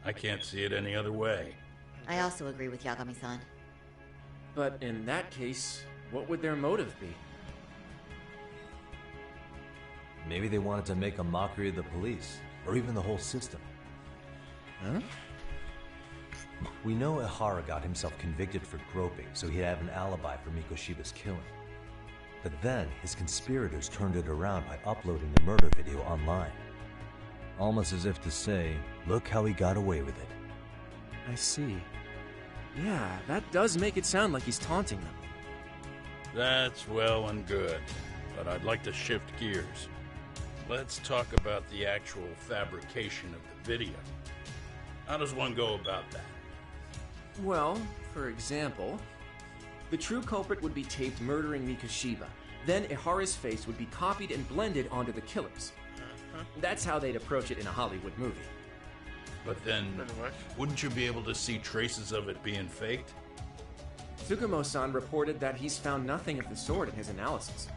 I can't see it any other way. I also agree with Yagami-san. But in that case, what would their motive be? Maybe they wanted to make a mockery of the police, or even the whole system. Huh? We know Ihara got himself convicted for groping, so he'd have an alibi for Mikoshiba's killing. But then, his conspirators turned it around by uploading the murder video online. Almost as if to say, look how he got away with it. I see. Yeah, that does make it sound like he's taunting them. That's well and good, but I'd like to shift gears. Let's talk about the actual fabrication of the video. How does one go about that? Well, for example, the true culprit would be taped murdering Mikoshiba. Then Ihara's face would be copied and blended onto the killers. That's how they'd approach it in a Hollywood movie. But then, wouldn't you be able to see traces of it being faked? Tsukumo-san reported that he's found nothing of the sort in his analysis.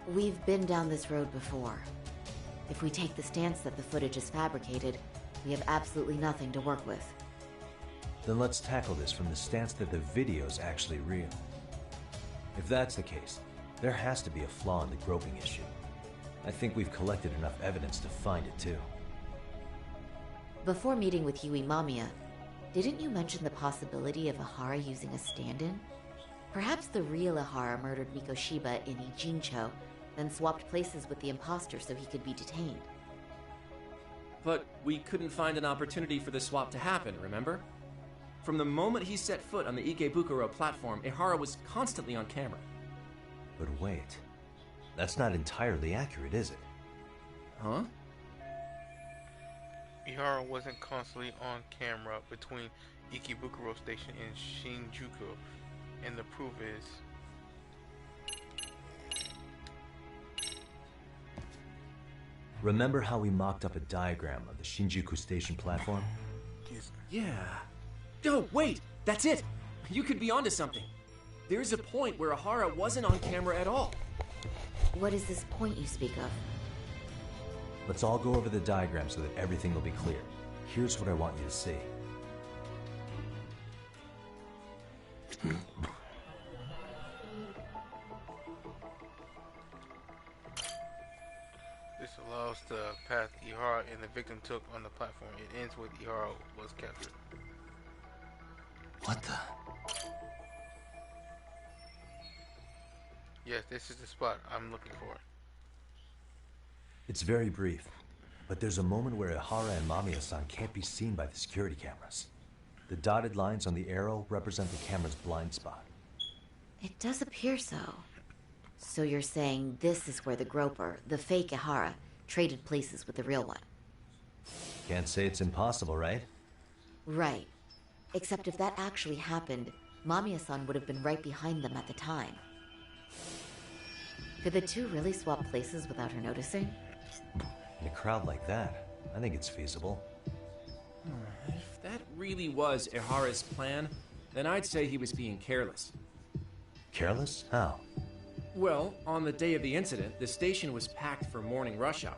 We've been down this road before. If we take the stance that the footage is fabricated, we have absolutely nothing to work with. Then let's tackle this from the stance that the video's actually real. If that's the case, there has to be a flaw in the groping issue. I think we've collected enough evidence to find it too. Before meeting with Yui Mamiya, didn't you mention the possibility of Ihara using a stand-in? Perhaps the real Ihara murdered Mikoshiba in Ijincho, then swapped places with the imposter so he could be detained. But we couldn't find an opportunity for the swap to happen, remember? From the moment he set foot on the Ikebukuro platform, Ihara was constantly on camera. But wait, that's not entirely accurate, is it? Huh? Ihara wasn't constantly on camera between Ikebukuro Station and Shinjuku, and the proof is... Remember how we mocked up a diagram of the Shinjuku Station platform? Yeah. Oh, wait! That's it! You could be onto something. There's a point where Ihara wasn't on camera at all. What is this point you speak of? Let's all go over the diagram so that everything will be clear. Here's what I want you to see. This allows the path Ihara and the victim took on the platform. It ends with Ihara was captured. What the? Yes, this is the spot I'm looking for. It's very brief, but there's a moment where Ihara and Mamiya-san can't be seen by the security cameras. The dotted lines on the arrow represent the camera's blind spot. It does appear so. So you're saying this is where the groper, the fake Ihara, traded places with the real one? Can't say it's impossible, right? Right. Except if that actually happened, Mamiya-san would have been right behind them at the time. Could the two really swap places without her noticing? In a crowd like that, I think it's feasible. If that really was Ihara's plan, then I'd say he was being careless. Careless? How? Well, on the day of the incident, the station was packed for morning rush hour.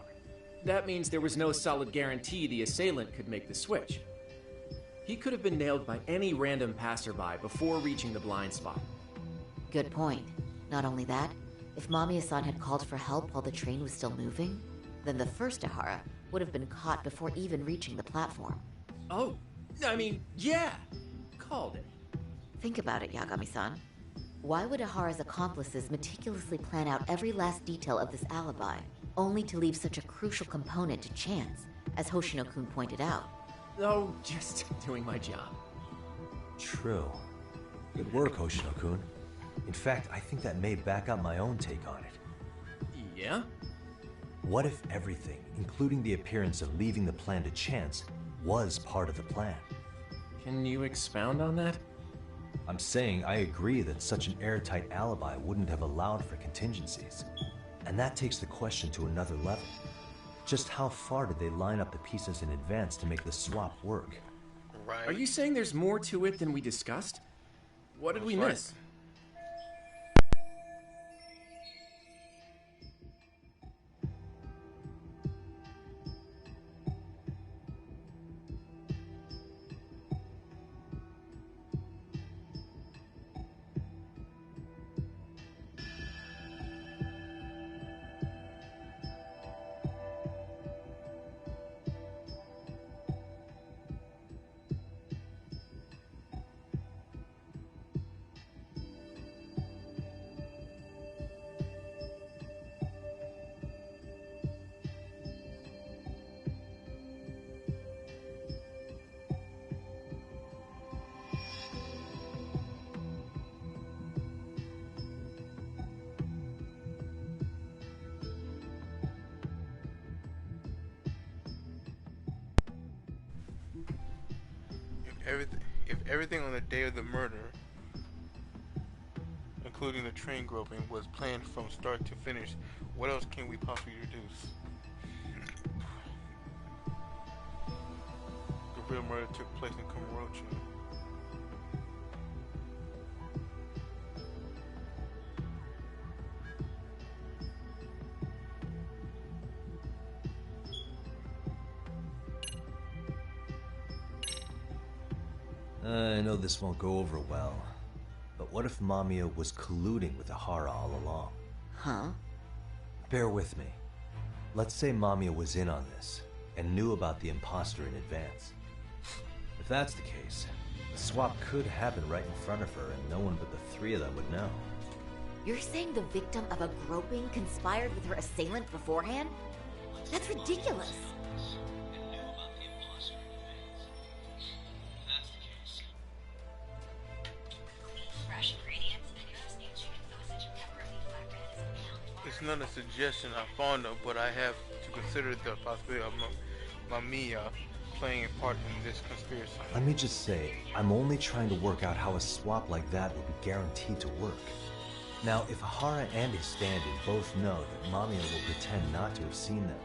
That means there was no solid guarantee the assailant could make the switch. He could have been nailed by any random passerby before reaching the blind spot. Good point. Not only that, if Mamiya-san had called for help while the train was still moving, then the first Ihara would have been caught before even reaching the platform. Oh, I mean, yeah! Called it. Think about it, Yagami-san. Why would Ihara's accomplices meticulously plan out every last detail of this alibi, only to leave such a crucial component to chance, as Hoshino-kun pointed out? Oh, just doing my job. True. Good work, Hoshino-kun. In fact, I think that may back up my own take on it. Yeah? What if everything, including the appearance of leaving the plan to chance, was part of the plan? Can you expound on that? I'm saying I agree that such an airtight alibi wouldn't have allowed for contingencies. And that takes the question to another level. Just how far did they line up the pieces in advance to make the swap work? Right. Are you saying there's more to it than we discussed? What did we miss? If everything on the day of the murder, including the train groping, was planned from start to finish, what else can we possibly deduce? The real murder took place in Kamurocho. I know this won't go over well, but what if Mamiya was colluding with Ihara all along? Huh? Bear with me. Let's say Mamiya was in on this, and knew about the imposter in advance. If that's the case, the swap could happen right in front of her, and no one but the three of them would know. You're saying the victim of a groping conspired with her assailant beforehand? That's ridiculous! It's not a suggestion I'm fond of, but I have to consider the possibility of Mamiya playing a part in this conspiracy. Let me just say, I'm only trying to work out how a swap like that would be guaranteed to work. Now, if Ihara and his stand-in both know that Mamiya will pretend not to have seen them,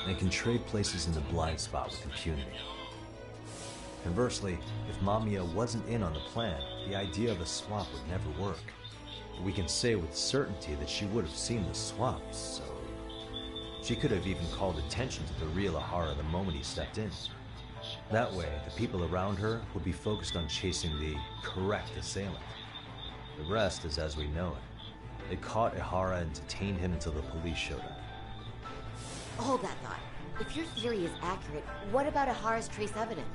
they can trade places in the blind spot with impunity. Conversely, if Mamiya wasn't in on the plan, the idea of a swap would never work. We can say with certainty that she would have seen the swap, so she could have even called attention to the real Ihara the moment he stepped in. That way, the people around her would be focused on chasing the correct assailant. The rest is as we know it. They caught Ihara and detained him until the police showed up. Hold that thought. If your theory is accurate, what about Ihara's trace evidence?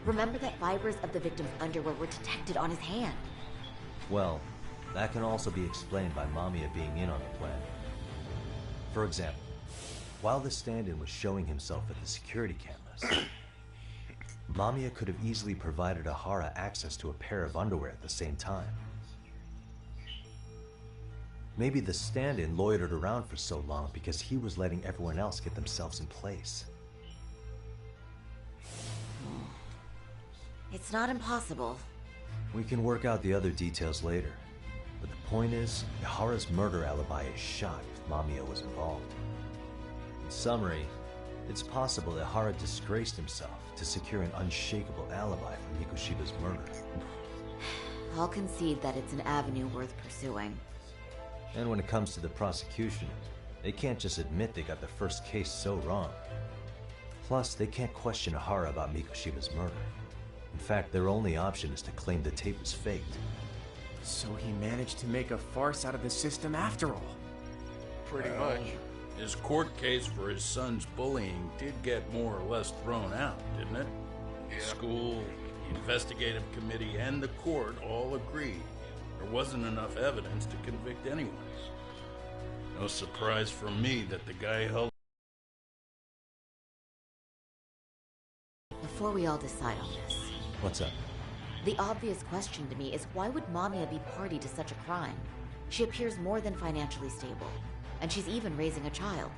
Remember that fibers of the victim's underwear were detected on his hand. Well, that can also be explained by Mamiya being in on the plan. For example, while the stand-in was showing himself at the security cameras, Mamiya could have easily provided Ihara access to a pair of underwear at the same time. Maybe the stand-in loitered around for so long because he was letting everyone else get themselves in place. It's not impossible. We can work out the other details later. But the point is, Ihara's murder alibi is shot if Mamiya was involved. In summary, it's possible that Ihara disgraced himself to secure an unshakable alibi for Mikoshiba's murder. I'll concede that it's an avenue worth pursuing. And when it comes to the prosecution, they can't just admit they got the first case so wrong. Plus, they can't question Ihara about Mikoshiba's murder. In fact, their only option is to claim the tape was faked. So he managed to make a farce out of the system after all. Pretty much. His court case for his son's bullying did get more or less thrown out, didn't it? Yeah. The school, the investigative committee, and the court all agreed there wasn't enough evidence to convict anyone. No surprise for me that the guy held... Before we all decide on this... What's up? The obvious question to me is why would Mamiya be party to such a crime? She appears more than financially stable, and she's even raising a child.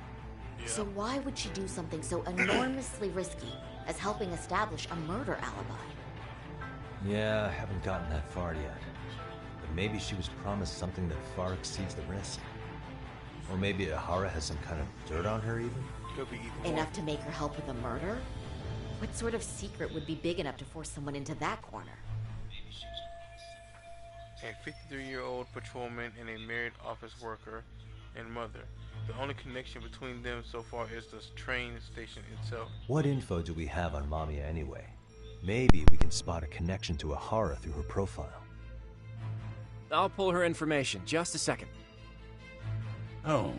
Yeah. So why would she do something so enormously risky as helping establish a murder alibi? Yeah, I haven't gotten that far yet. But maybe she was promised something that far exceeds the risk. Or maybe Ihara has some kind of dirt on her even? Could be either Enough to make her help with a murder? What sort of secret would be big enough to force someone into that corner? A 53-year-old patrolman and a married office worker and mother. The only connection between them so far is the train station itself. What info do we have on Mamiya anyway? Maybe we can spot a connection to Ihara through her profile. I'll pull her information. Just a second. Oh,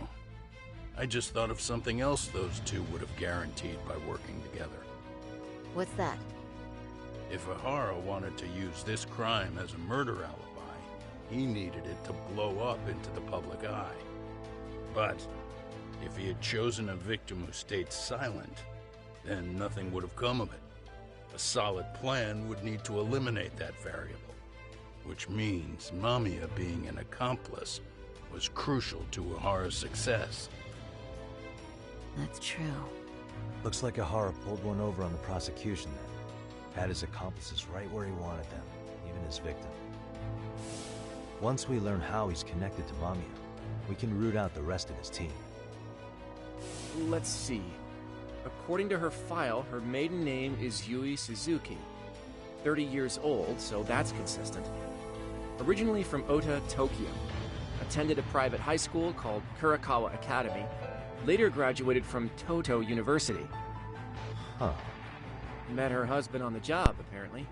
I just thought of something else those two would have guaranteed by working together. What's that? If Ihara wanted to use this crime as a murder alibi, he needed it to blow up into the public eye. But if he had chosen a victim who stayed silent, then nothing would have come of it. A solid plan would need to eliminate that variable, which means Mamiya being an accomplice was crucial to Ihara's success. That's true. Looks like Ihara pulled one over on the prosecution then. Had his accomplices right where he wanted them, even his victim. Once we learn how he's connected to Mamiya, we can root out the rest of his team. Let's see. According to her file, her maiden name is Yui Suzuki. 30 years old, so that's consistent. Originally from Ota, Tokyo. Attended a private high school called Kurakawa Academy. Later graduated from Toto University. Huh. Met her husband on the job, apparently.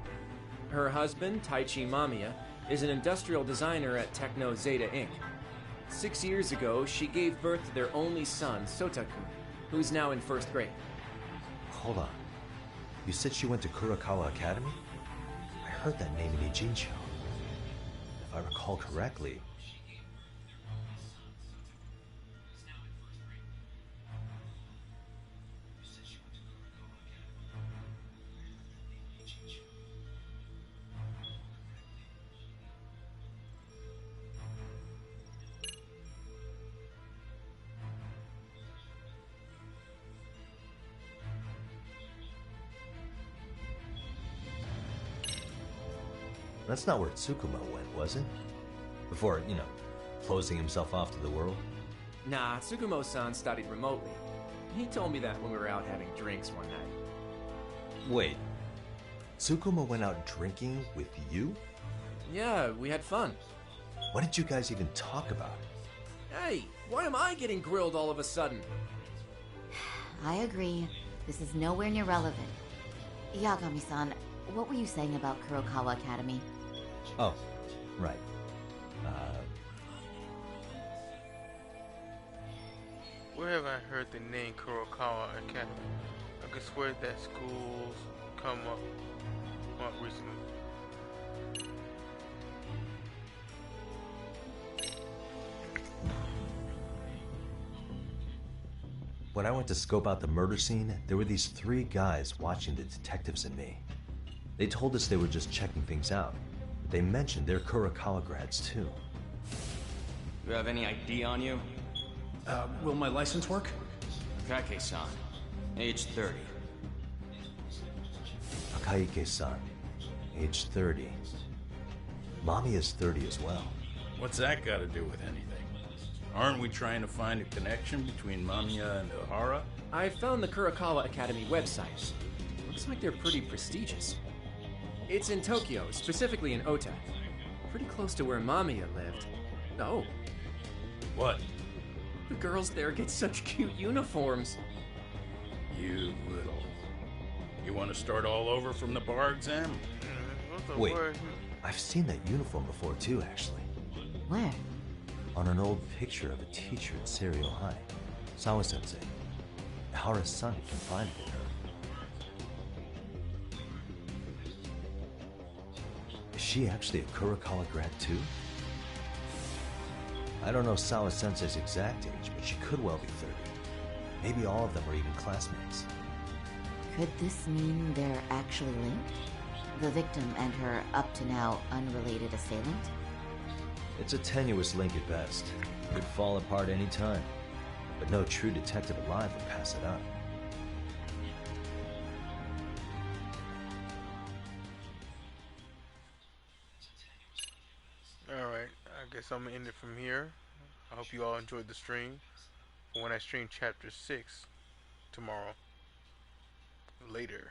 Her husband, Taichi Mamiya, is an industrial designer at Techno Zeta Inc. 6 years ago, she gave birth to their only son, Sotaku, who's now in 1st grade. Hold on. You said she went to Kurakawa Academy? I heard that name in Ijincho. If I recall correctly... That's not where Tsukumo went, was it? Before, closing himself off to the world? Nah, Tsukumo-san studied remotely. He told me that when we were out having drinks one night. Wait. Tsukumo went out drinking with you? Yeah, we had fun. What did you guys even talk about? Hey, why am I getting grilled all of a sudden? I agree. This is nowhere near relevant. Yagami-san, what were you saying about Kurokawa Academy? Oh, right. Where have I heard the name Kurokawa Academy? I could swear that school's come up recently. When I went to scope out the murder scene, there were these 3 guys watching the detectives and me. They told us they were just checking things out. They mentioned they're Kurokawa grads too. You have any ID on you? Will my license work? Akake-san, age 30. Akaike-san, age 30. Mamiya's 30 as well. What's that got to do with anything? Aren't we trying to find a connection between Mamiya and Ohara? I found the Kurokawa Academy website. Looks like they're pretty prestigious. It's in Tokyo, specifically in Ota. Pretty close to where Mamiya lived. Oh. What? The girls there get such cute uniforms. You little... You want to start all over from the bar exam? Wait, I've seen that uniform before too, actually. Where? On an old picture of a teacher at Serio High. Sawa-sensei. Ohara's son confided in her. Is she actually a Kurokawa grad too? I don't know Sawa-sensei's exact age, but she could well be 30. Maybe all of them are even classmates. Could this mean they're actually linked? The victim and her up-to-now unrelated assailant? It's a tenuous link at best. Could fall apart any time. But no true detective alive would pass it up. Alright, I guess I'm gonna end it from here. I hope you all enjoyed the stream. When I stream chapter 6 tomorrow. Later.